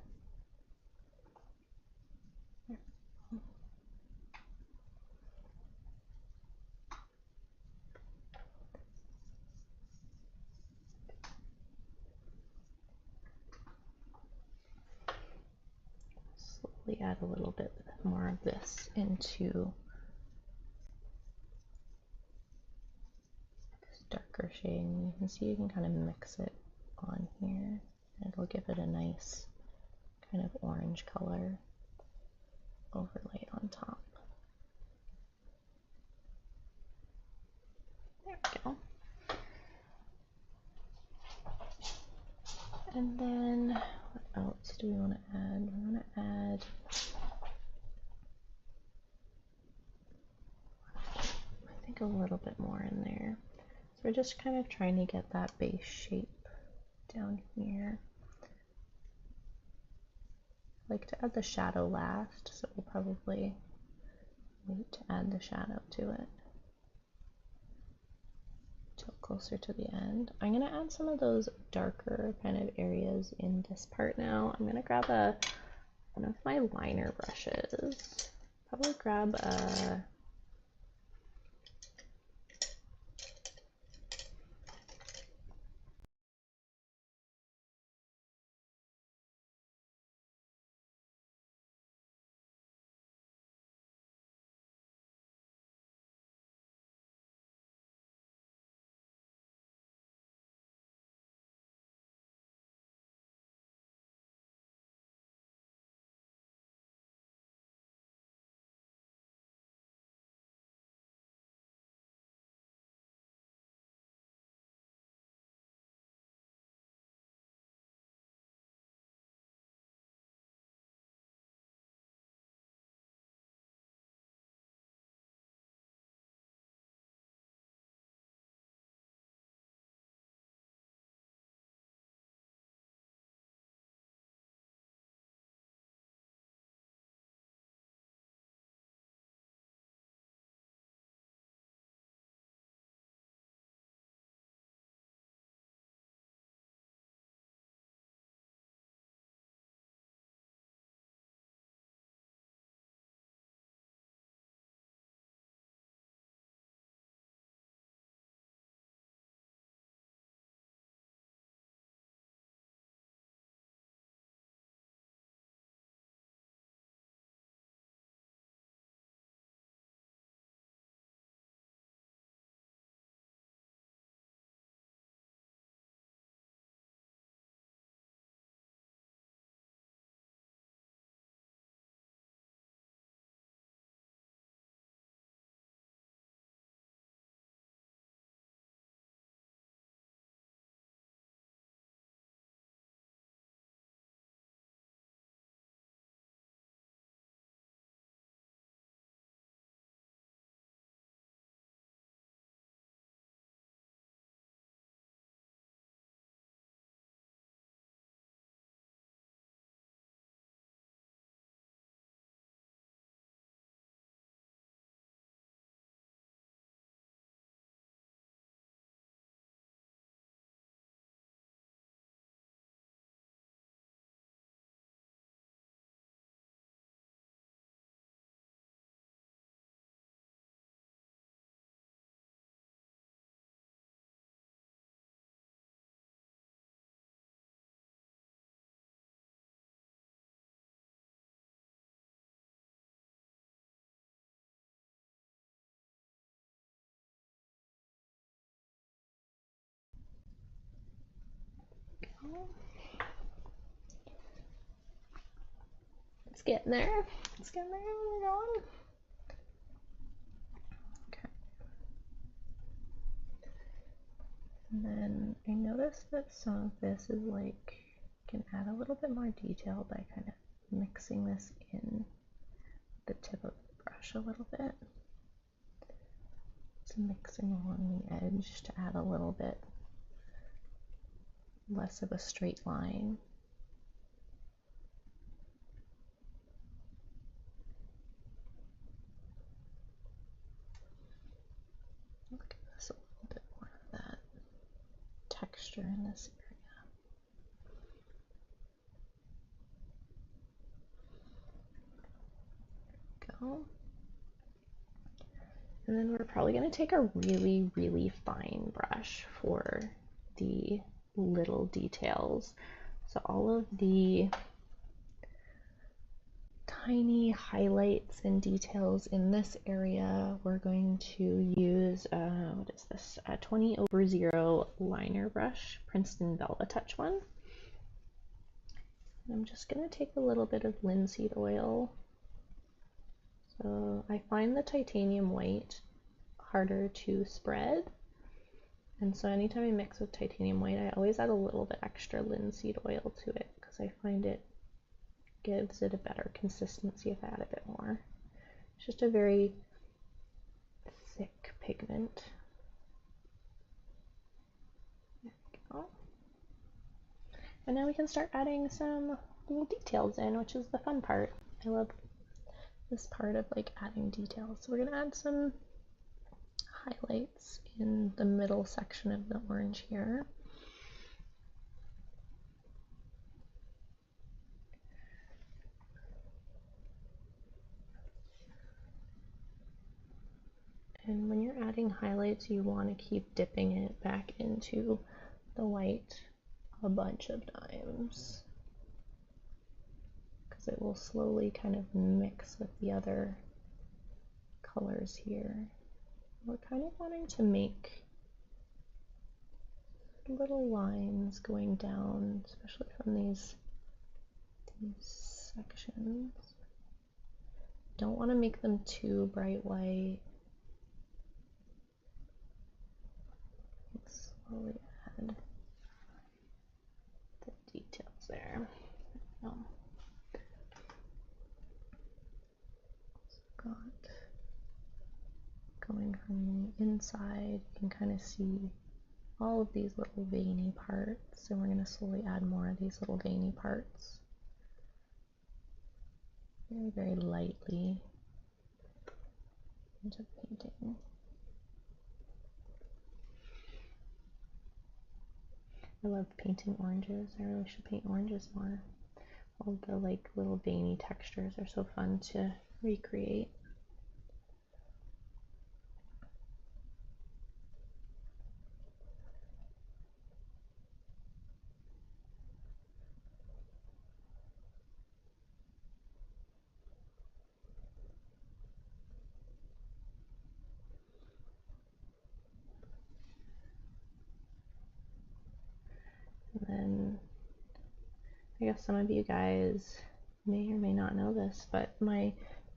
Slowly add a little bit more of this into this darker shade. And you can see you can kind of mix it on here. And it'll give it a nice kind of orange color overlay on top. There we go. And then what else do we want to add? We want to add, I think, a little bit more in there. So we're just kind of trying to get that base shape down here. I like to add the shadow last, so we'll probably wait to add the shadow to it till closer to the end. I'm going to add some of those darker kind of areas in this part now. I'm going to grab one of my liner brushes. Probably grab a It's getting there. It's getting there. We're going. Okay. And then I noticed that some of this is like, can add a little bit more detail by kind of mixing this in the tip of the brush a little bit. So mixing along the edge to add a little bit less of a straight line. I'll give us a little bit more of that texture in this area. Go. And then we're probably going to take a really, really fine brush for the little details. So all of the tiny highlights and details in this area, we're going to use, what is this, a 20/0 liner brush, Princeton Velvet Touch one. And I'm just going to take a little bit of linseed oil. So I find the titanium white harder to spread, and so anytime I mix with titanium white, I always add a little bit extra linseed oil to it because I find it gives it a better consistency if I add a bit more. It's just a very thick pigment. There we go. And now we can start adding some little details in, which is the fun part. I love this part of like adding details. So we're gonna add some highlights in the middle section of the orange here. And when you're adding highlights, you want to keep dipping it back into the white a bunch of times, because it will slowly kind of mix with the other colors here. We're kind of wanting to make little lines going down, especially from these sections. Don't want to make them too bright white. Slowly add the details there. Got going from the inside, you can kind of see all of these little veiny parts, and we're going to slowly add more of these little veiny parts. Very, very lightly into painting. I love painting oranges. I really should paint oranges more. All the like little veiny textures are so fun to recreate. And then I guess some of you guys may or may not know this, but my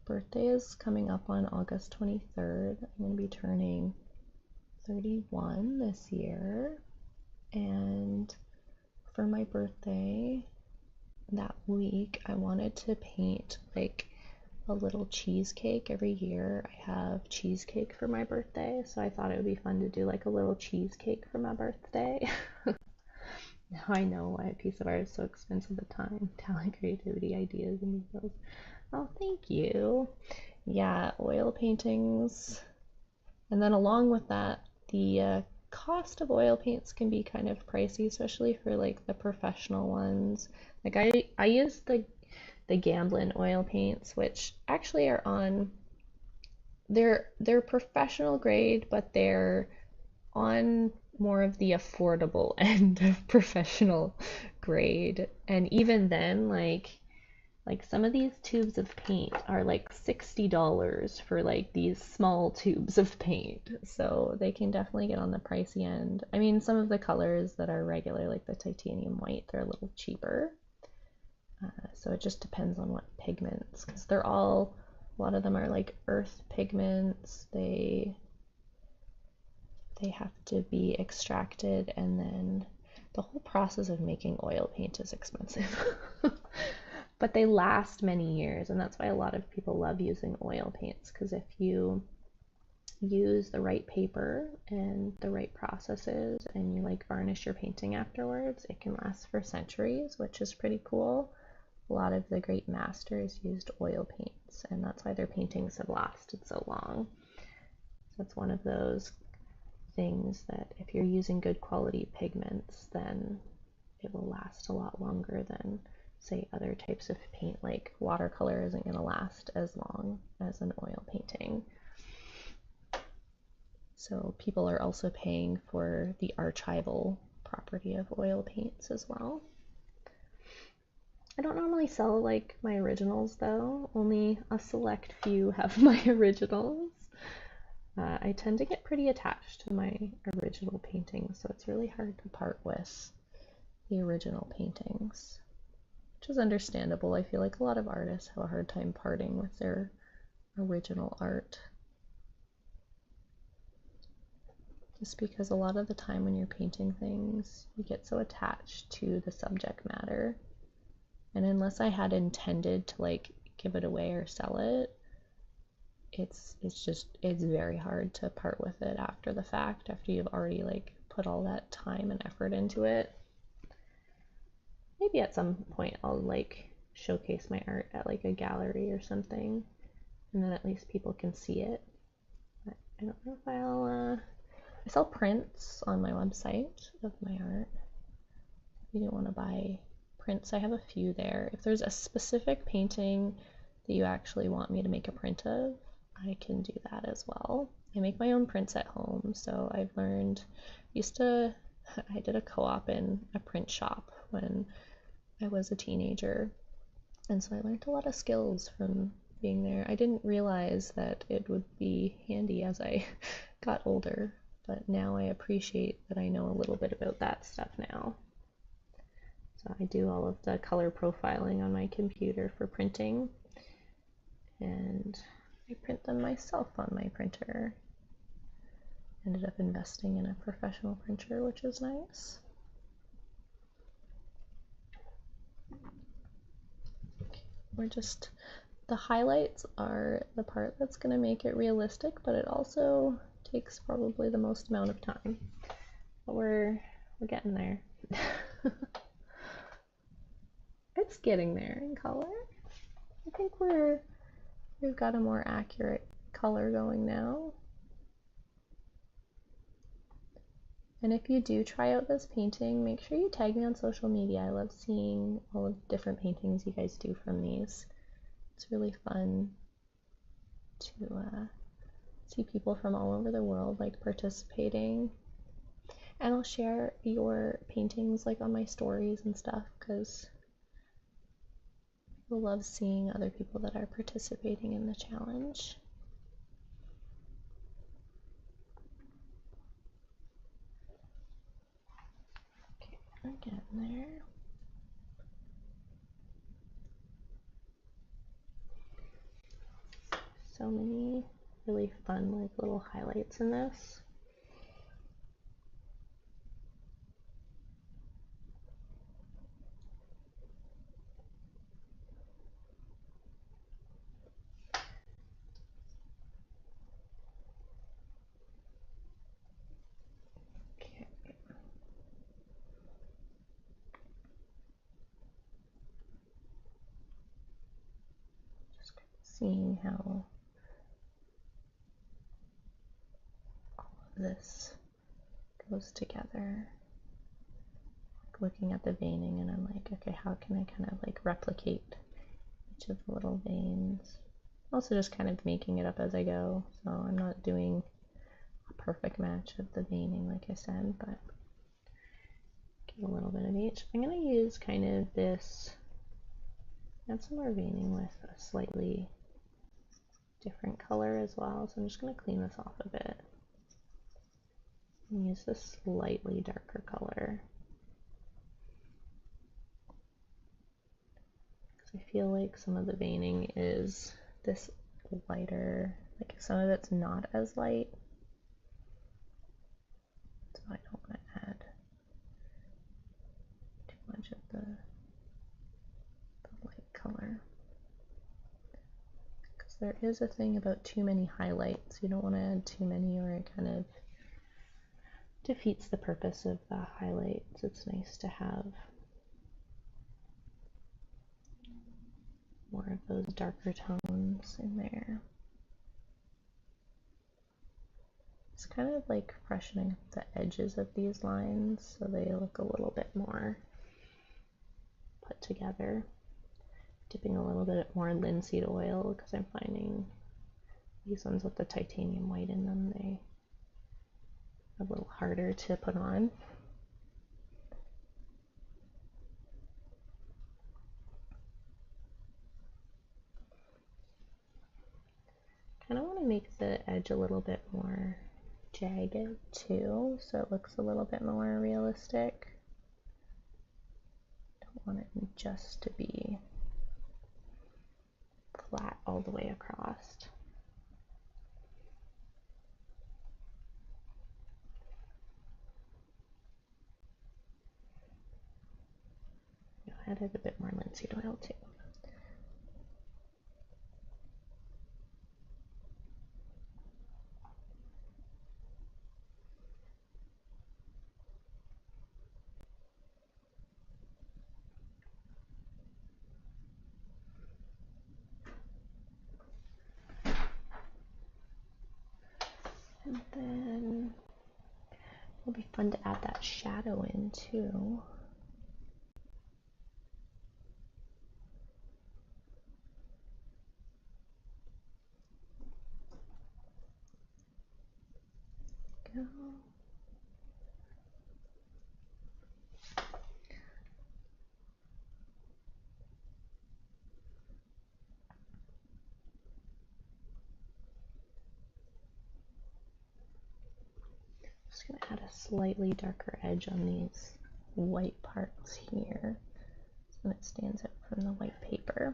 birthday is coming up on August 23rd. I'm going to be turning 31 this year, and for my birthday that week I wanted to paint like a little cheesecake. Every year I have cheesecake for my birthday, so I thought it would be fun to do like a little cheesecake for my birthday. Now I know why a piece of art is so expensive. The time, talent, creativity, ideas, and details. Oh, thank you. Yeah, oil paintings. And then along with that, the cost of oil paints can be kind of pricey, especially for like the professional ones. Like I use the Gamblin oil paints, which actually are on, they're professional grade, but they're on more of the affordable end of professional grade. And even then, like, Like some of these tubes of paint are like $60 for like these small tubes of paint. So they can definitely get on the pricey end. I mean, some of the colors that are regular, like the titanium white, they're a little cheaper. So it just depends on what pigments, because they're all, a lot of them are like earth pigments. They have to be extracted, and then the whole process of making oil paint is expensive. But they last many years, and that's why a lot of people love using oil paints, because if you use the right paper and the right processes and you like varnish your painting afterwards, it can last for centuries, which is pretty cool. A lot of the great masters used oil paints, and that's why their paintings have lasted so long. So it's one of those things that if you're using good quality pigments, then it will last a lot longer than, say, other types of paint. Like watercolor isn't going to last as long as an oil painting. So people are also paying for the archival property of oil paints as well. I don't normally sell like my originals though. Only a select few have my originals. I tend to get pretty attached to my original paintings, so it's really hard to part with the original paintings, which is understandable. I feel like a lot of artists have a hard time parting with their original art, just because a lot of the time when you're painting things, you get so attached to the subject matter, and unless I had intended to like give it away or sell it, it's very hard to part with it after the fact, after you've already like put all that time and effort into it. Maybe at some point I'll like showcase my art at like a gallery or something, and then at least people can see it. But I don't know if I sell prints on my website of my art. If you don't want to buy prints, I have a few there. If there's a specific painting that you actually want me to make a print of, I can do that as well. I make my own prints at home, so I've learned, I did a co-op in a print shop when I was a teenager, and so I learned a lot of skills from being there. I didn't realize that it would be handy as I got older, but now I appreciate that I know a little bit about that stuff now. So I do all of the color profiling on my computer for printing, and I print them myself on my printer. Ended up investing in a professional printer, which is nice. The highlights are the part that's going to make it realistic, but it also takes probably the most amount of time. But we're getting there. It's getting there in color. I think we've got a more accurate color going now. And if you do try out this painting, make sure you tag me on social media. I love seeing all of the different paintings you guys do from these. It's really fun to see people from all over the world like participating. And I'll share your paintings like on my stories and stuff, because I love seeing other people that are participating in the challenge. Okay, we're getting there. So many really fun like little highlights in this. Okay. Just seeing how this goes together, looking at the veining, and I'm like, okay, how can I kind of like replicate each of the little veins? Also just kind of making it up as I go, so I'm not doing a perfect match of the veining like I said, but get a little bit of each. I'm going to use kind of this Add some more veining with a slightly different color as well, so I'm just going to clean this off a bit and use this slightly darker color. Because I feel like some of the veining is this lighter, like some of it's not as light, so I don't want to add too much of the light color. Because there is a thing about too many highlights. You don't want to add too many or it kind of defeats the purpose of the highlights. It's nice to have more of those darker tones in there. It's kind of like freshening up the edges of these lines so they look a little bit more put together. Dipping a little bit more linseed oil because I'm finding these ones with the titanium white in them, they are a little harder to put on. Kind of want to make the edge a little bit more jagged too, so it looks a little bit more realistic. Don't want it just to be flat all the way across. I added a bit more linseed oil too. And then it'll be fun to add that shadow in too. Go. Just going to add a slightly darker edge on these white parts here so it stands out from the white paper.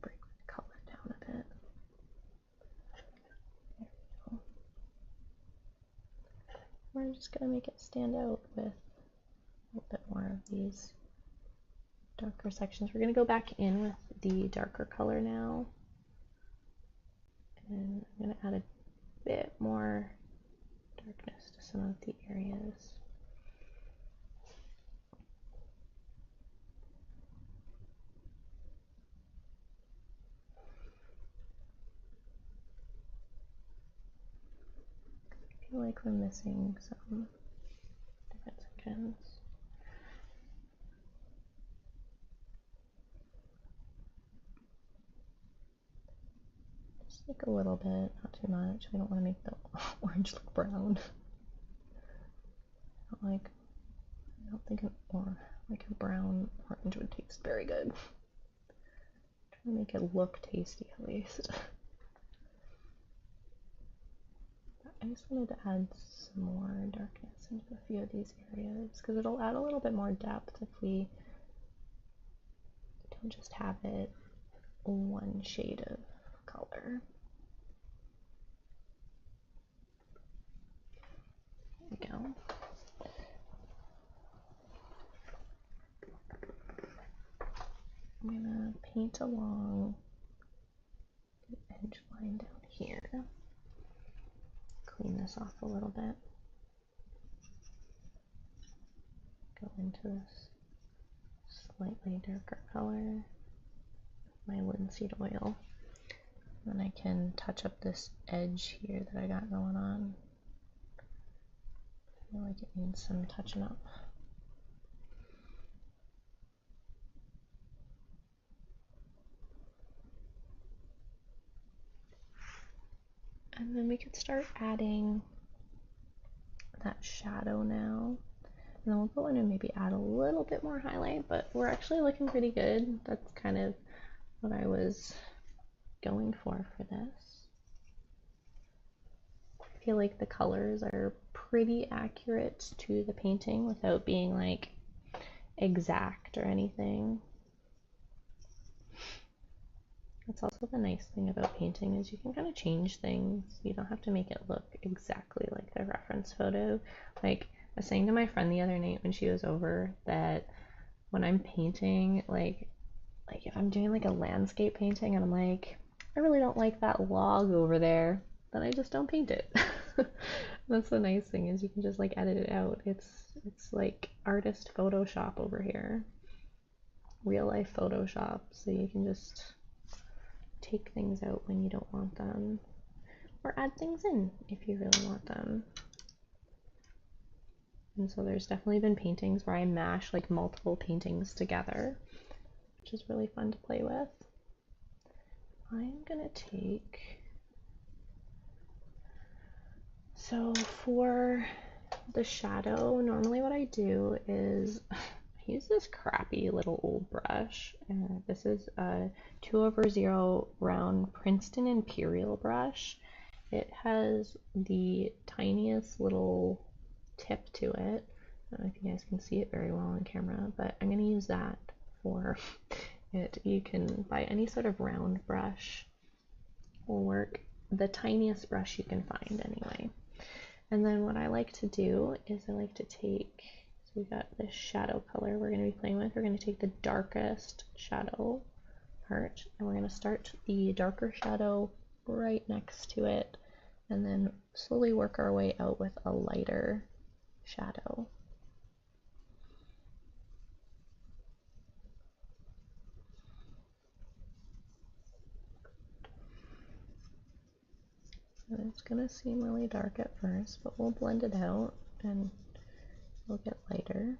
Bring the color down a bit. There we go. We're just going to make it stand out with a little bit more of these darker sections. We're going to go back in with the darker color now. And I'm going to add a bit more darkness to some of the areas. I feel like we're missing some different sections. Just like a little bit, not too much. We don't want to make the orange look brown. I don't think like a brown orange would taste very good. Trying to make it look tasty at least. I just wanted to add some more darkness into a few of these areas because it'll add a little bit more depth if we don't just have it one shade of color. There we go. I'm gonna paint along the edge line down here. Clean this off a little bit. Go into this slightly darker color, my linseed oil. And then I can touch up this edge here that I got going on. I feel like it needs some touching up. And then we could start adding that shadow now. And then we'll go in and maybe add a little bit more highlight, but we're actually looking pretty good. That's kind of what I was going for this. I feel like the colors are pretty accurate to the painting without being like exact or anything. That's also the nice thing about painting is you can kind of change things. You don't have to make it look exactly like the reference photo. Like I was saying to my friend the other night when she was over that when I'm painting, like if I'm doing like a landscape painting and I'm like, I really don't like that log over there, then I just don't paint it. That's the nice thing is you can just like edit it out. It's like artist Photoshop over here. Real life Photoshop, so you can just take things out when you don't want them or add things in if you really want them. And so there's definitely been paintings where I mash like multiple paintings together, which is really fun to play with. I'm gonna take, so for the shadow, normally what I do is I use this crappy little old brush. This is a 2/0 round Princeton Imperial brush. It has the tiniest little tip to it. I don't know if you guys can see it very well on camera, but I'm going to use that for it. You can buy any sort of round brush will work. The tiniest brush you can find anyway. And then what I like to do is I like to take, so we got this shadow color we're going to be playing with. We're going to take the darkest shadow part and we're going to start the darker shadow right next to it and then slowly work our way out with a lighter shadow. And it's going to seem really dark at first, but we'll blend it out and we'll get lighter.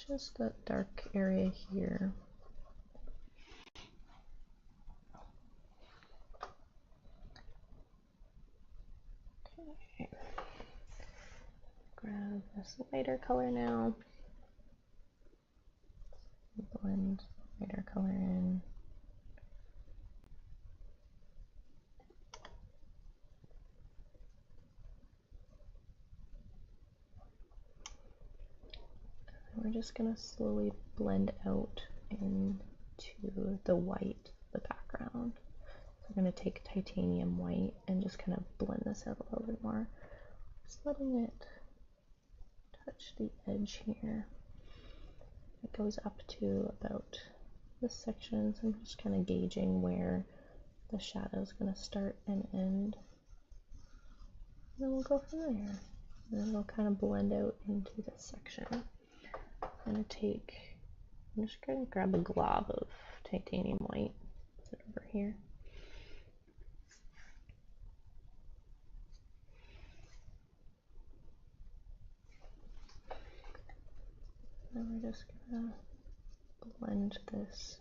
Just that dark area here. Okay. Grab this lighter color now. Blend the lighter color in. And we're just going to slowly blend out into the white, the background. So I'm going to take titanium white and just kind of blend this out a little bit more. Just letting it touch the edge here. It goes up to about this section, so I'm just kind of gauging where the shadow is going to start and end. And then we'll go from there. And then it'll kind of blend out into this section. I'm just going to grab a glob of titanium white, put it over here. And we're just going to blend this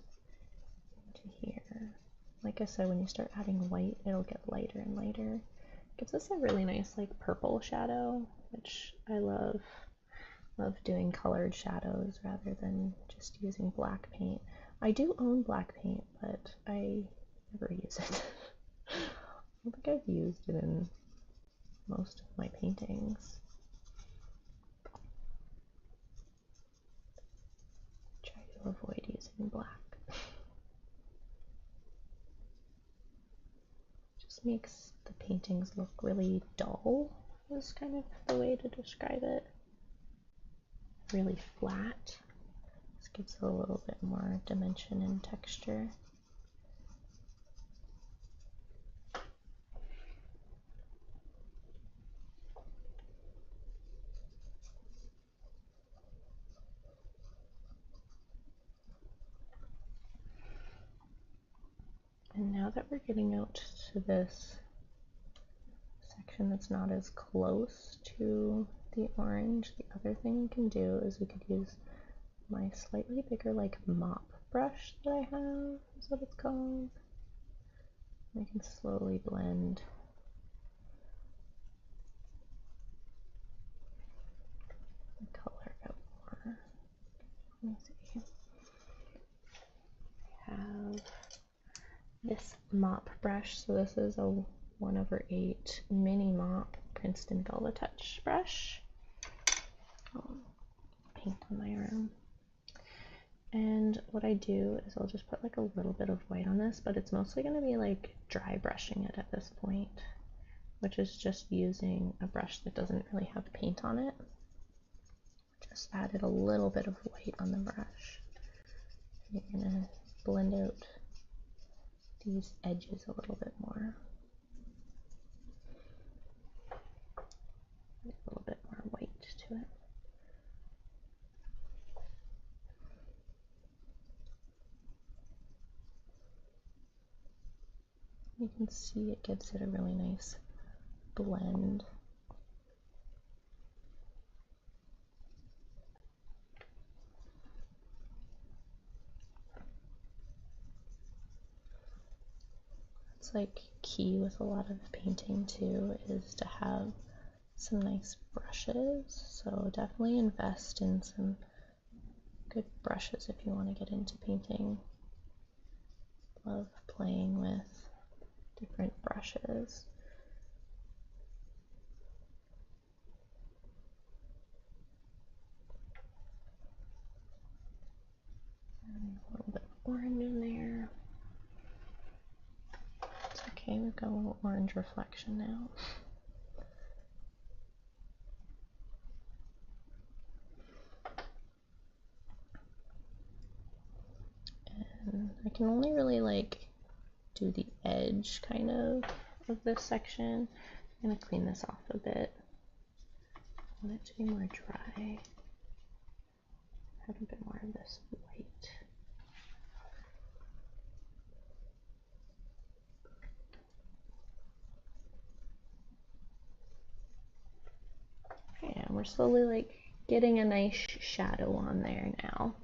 into here. Like I said, when you start adding white, it'll get lighter and lighter. It gives us a really nice like purple shadow, which I love. Love doing colored shadows rather than just using black paint. I do own black paint, but I never use it. I don't think I've used it in most of my paintings. Try to avoid using black. Just makes the paintings look really dull, is kind of the way to describe it. Really flat. This gives it a little bit more dimension and texture. And now that we're getting out to this section that's not as close to the orange, the other thing we can do is we could use my slightly bigger like mop brush that I have, is what it's called. I can slowly blend color out more. Let me see. I have this mop brush. So this is a 1/8 mini mop Princeton Velvet Touch brush. I'll paint on my arm. And what I do is I'll just put like a little bit of white on this, but it's mostly going to be like dry brushing it at this point, which is just using a brush that doesn't really have paint on it. Just added a little bit of white on the brush. You're going to blend out these edges a little bit more. A little bit more white to it. You can see it gives it a really nice blend. It's like key with a lot of painting too, is to have some nice brushes. So definitely invest in some good brushes if you want to get into painting. Love playing with different brushes. And a little bit of orange in there. It's okay, we've got a little orange reflection now. And I can only really like do the edge kind of this section. I'm going to clean this off a bit. I want it to be more dry. Have a bit more of this white. Okay, and we're slowly like getting a nice shadow on there now.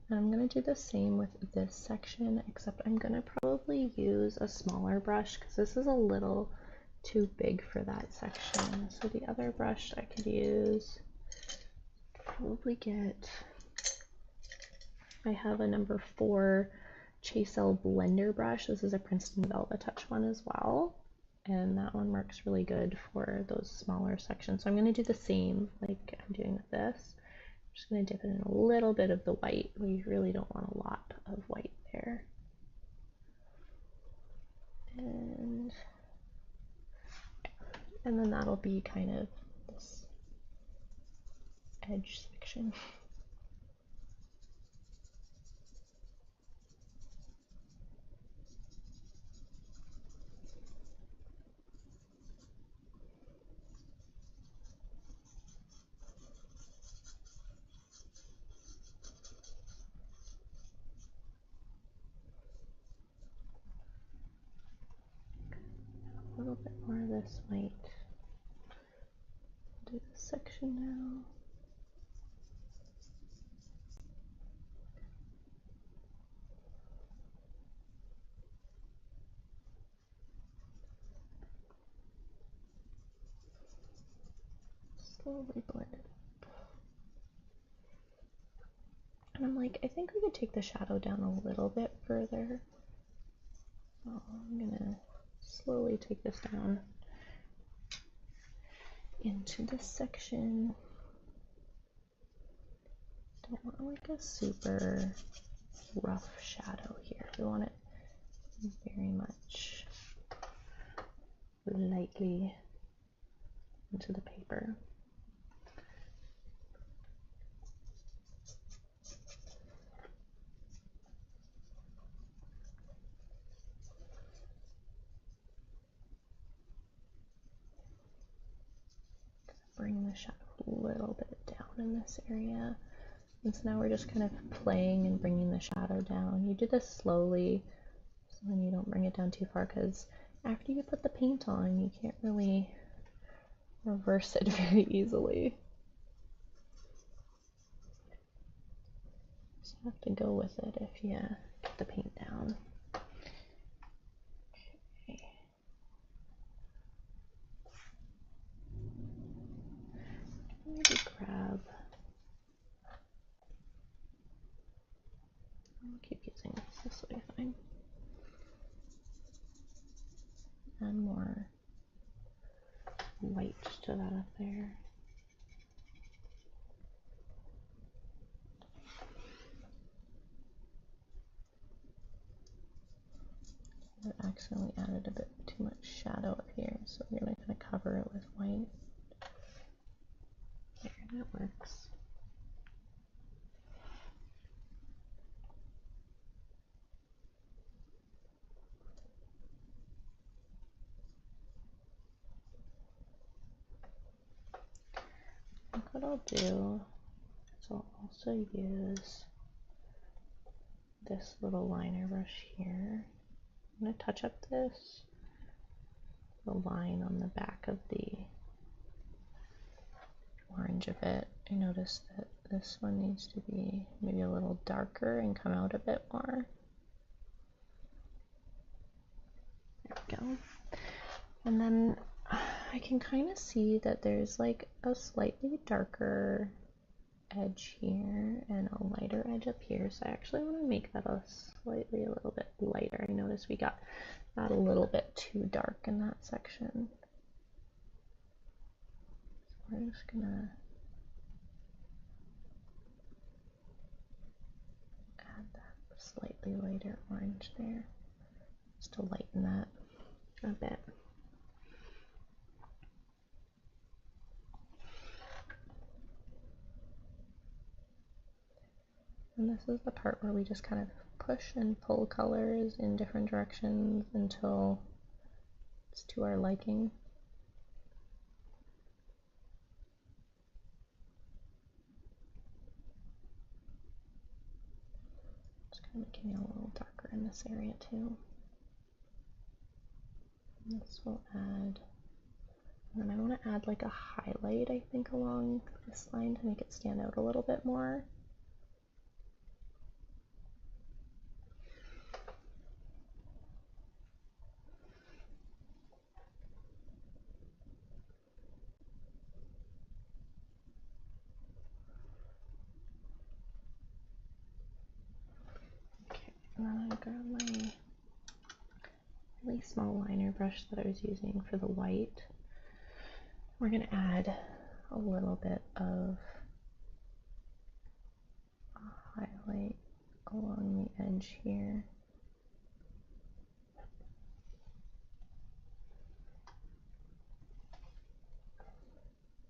And I'm going to do the same with this section, except I'm going to probably use a smaller brush because this is a little too big for that section. So the other brush I could use, probably get, I have a number 4 Josol blender brush. This is a Princeton Velvet Touch one as well. And that one works really good for those smaller sections. So I'm going to do the same like I'm doing with this. I'm just going to dip it in a little bit of the white. We really don't want a lot of white there. And then that'll be kind of this edge section. A little bit more of this white. Do this section now. Slowly blend it up. And I'm like, I think we could take the shadow down a little bit further. So I'm gonna slowly take this down into this section. Don't want like a super rough shadow here. We want it very much lightly into the paper. Bring the shadow a little bit down in this area. And so now we're just kind of playing and bringing the shadow down. You do this slowly so then you don't bring it down too far, because after you put the paint on, you can't really reverse it very easily. So you have to go with it if you get the paint down. Okay. This will be fine. And more white to that up there. I accidentally added a bit too much shadow up here, so we're going to kind of cover it with white. There, that works. I think what I'll do is I'll also use this little liner brush here. I'm going to touch up the line on the back of the orange a bit. I noticed that this one needs to be maybe a little darker and come out a bit more. There we go. And then I can kind of see that there's like a slightly darker edge here and a lighter edge up here, so I actually want to make that a little bit lighter. I noticed we got that a little bit too dark in that section. So we're just gonna add that slightly lighter orange there, just to lighten that a bit. And this is the part where we just kind of push and pull colors in different directions until it's to our liking. Just kind of making it a little darker in this area too. And this will add, and then I want to add like a highlight, I think, along this line to make it stand out a little bit more. And then I grab my really small liner brush that I was using for the white. We're going to add a little bit of a highlight along the edge here.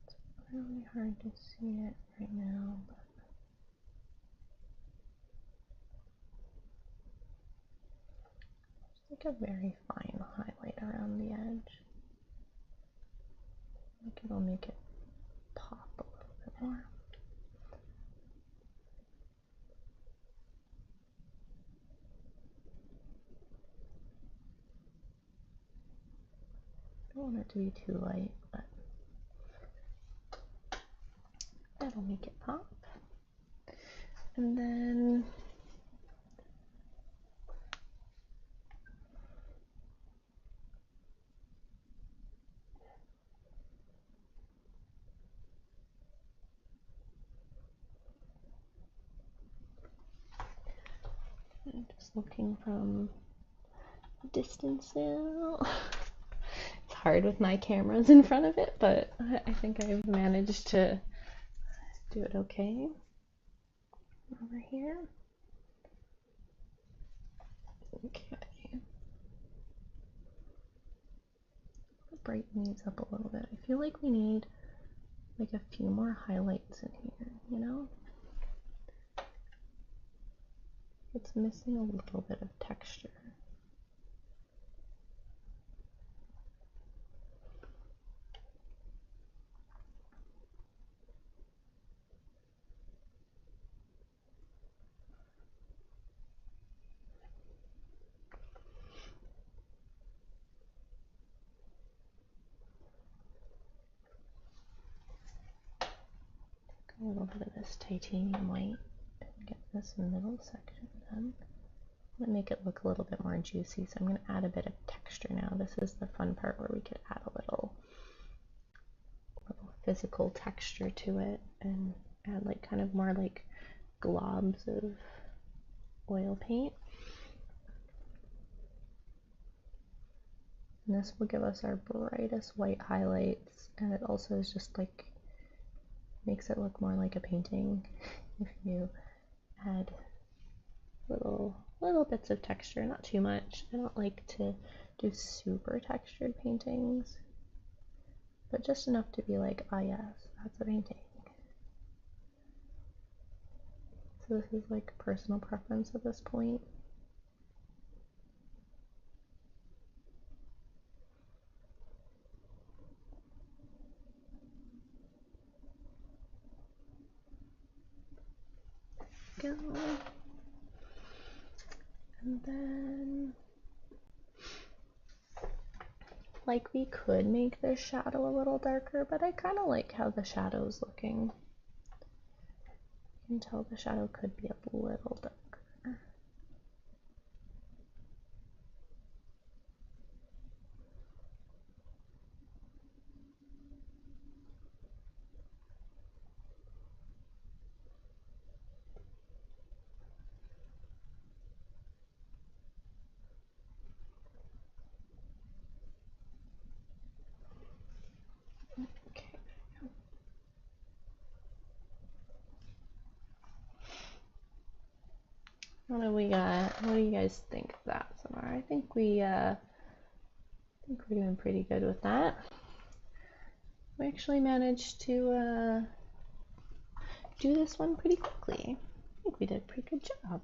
It's really hard to see it right now, but like a very fine highlight around the edge. I think it'll make it pop a little bit more. I don't want it to be too light, but that'll make it pop. And then I'm just looking from a distance now. It's hard with my cameras in front of it, but I think I've managed to do it okay. Over here. Okay. Brighten these up a little bit. I feel like we need like a few more highlights in here, you know? It's missing a little bit of texture. A little bit of this titanium white and get this middle section done. I'm going to make it look a little bit more juicy, so I'm going to add a bit of texture now. This is the fun part where we could add a little physical texture to it and add like kind of more like globs of oil paint. And this will give us our brightest white highlights, and it also is just like makes it look more like a painting if you add little bits of texture, not too much. I don't like to do super textured paintings, but just enough to be like, oh yes, that's a painting. So this is like personal preference at this point. Go. And then, like, we could make this shadow a little darker, but I kind of like how the shadow's looking. You can tell the shadow could be a little darker. What do we got? What do you guys think of that so far? I think we're doing pretty good with that. We actually managed to do this one pretty quickly. I think we did a pretty good job.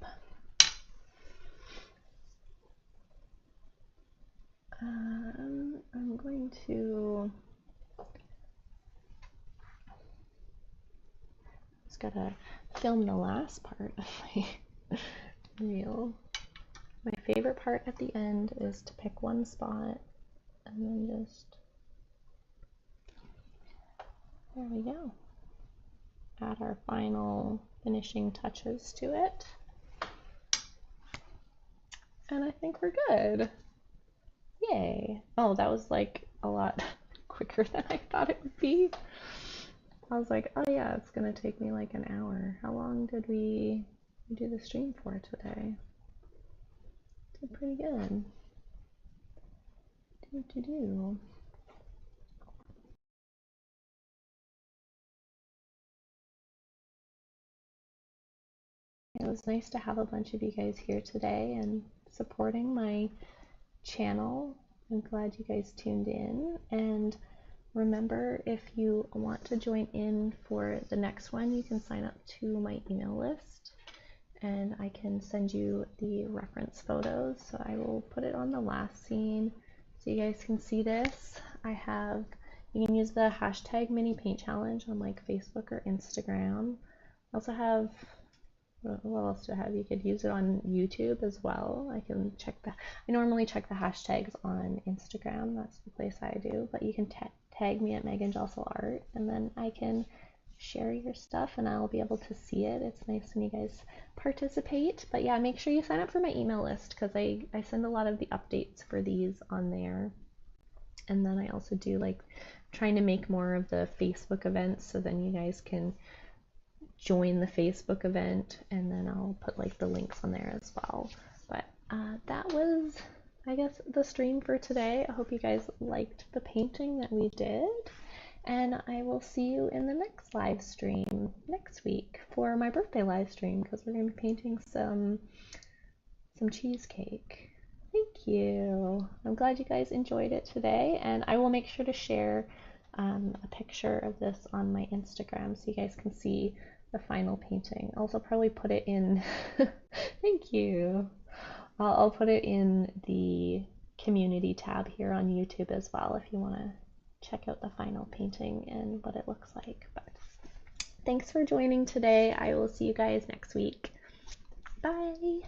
I'm going to just gotta film the last part of my reel. My favorite part at the end is to pick one spot and then just, there we go. Add our final finishing touches to it. And I think we're good. Yay. Oh, that was like a lot quicker than I thought it would be. I was like, oh yeah, it's gonna take me like an hour. How long did we do the stream for today? Did pretty good. Do. It was nice to have a bunch of you guys here today and supporting my channel. I'm glad you guys tuned in, and remember, if you want to join in for the next one, you can sign up to my email list and I can send you the reference photos. So I will put it on the last scene so you guys can see this. You can use the hashtag mini paint challenge on like Facebook or Instagram. I also have, what else do I have? You could use it on YouTube as well. I normally check the hashtags on Instagram. That's the place I do, but you can tag me at Megan Josol Art, and then I can share your stuff and I'll be able to see it. It's nice when you guys participate. But yeah, make sure you sign up for my email list because I send a lot of the updates for these on there. And then I also do like trying to make more of the Facebook events, so then you guys can join the Facebook event, and then I'll put like the links on there as well. But that was, I guess, the stream for today. I hope you guys liked the painting that we did, and I will see you in the next live stream next week for my birthday live stream, because we're going to be painting some cheesecake. Thank you. I'm glad you guys enjoyed it today, and I will make sure to share a picture of this on my Instagram so you guys can see the final painting. I'll also probably put it in thank you. I'll put it in the community tab here on YouTube as well if you want to check out the final painting and what it looks like. But thanks for joining today. I will see you guys next week. Bye.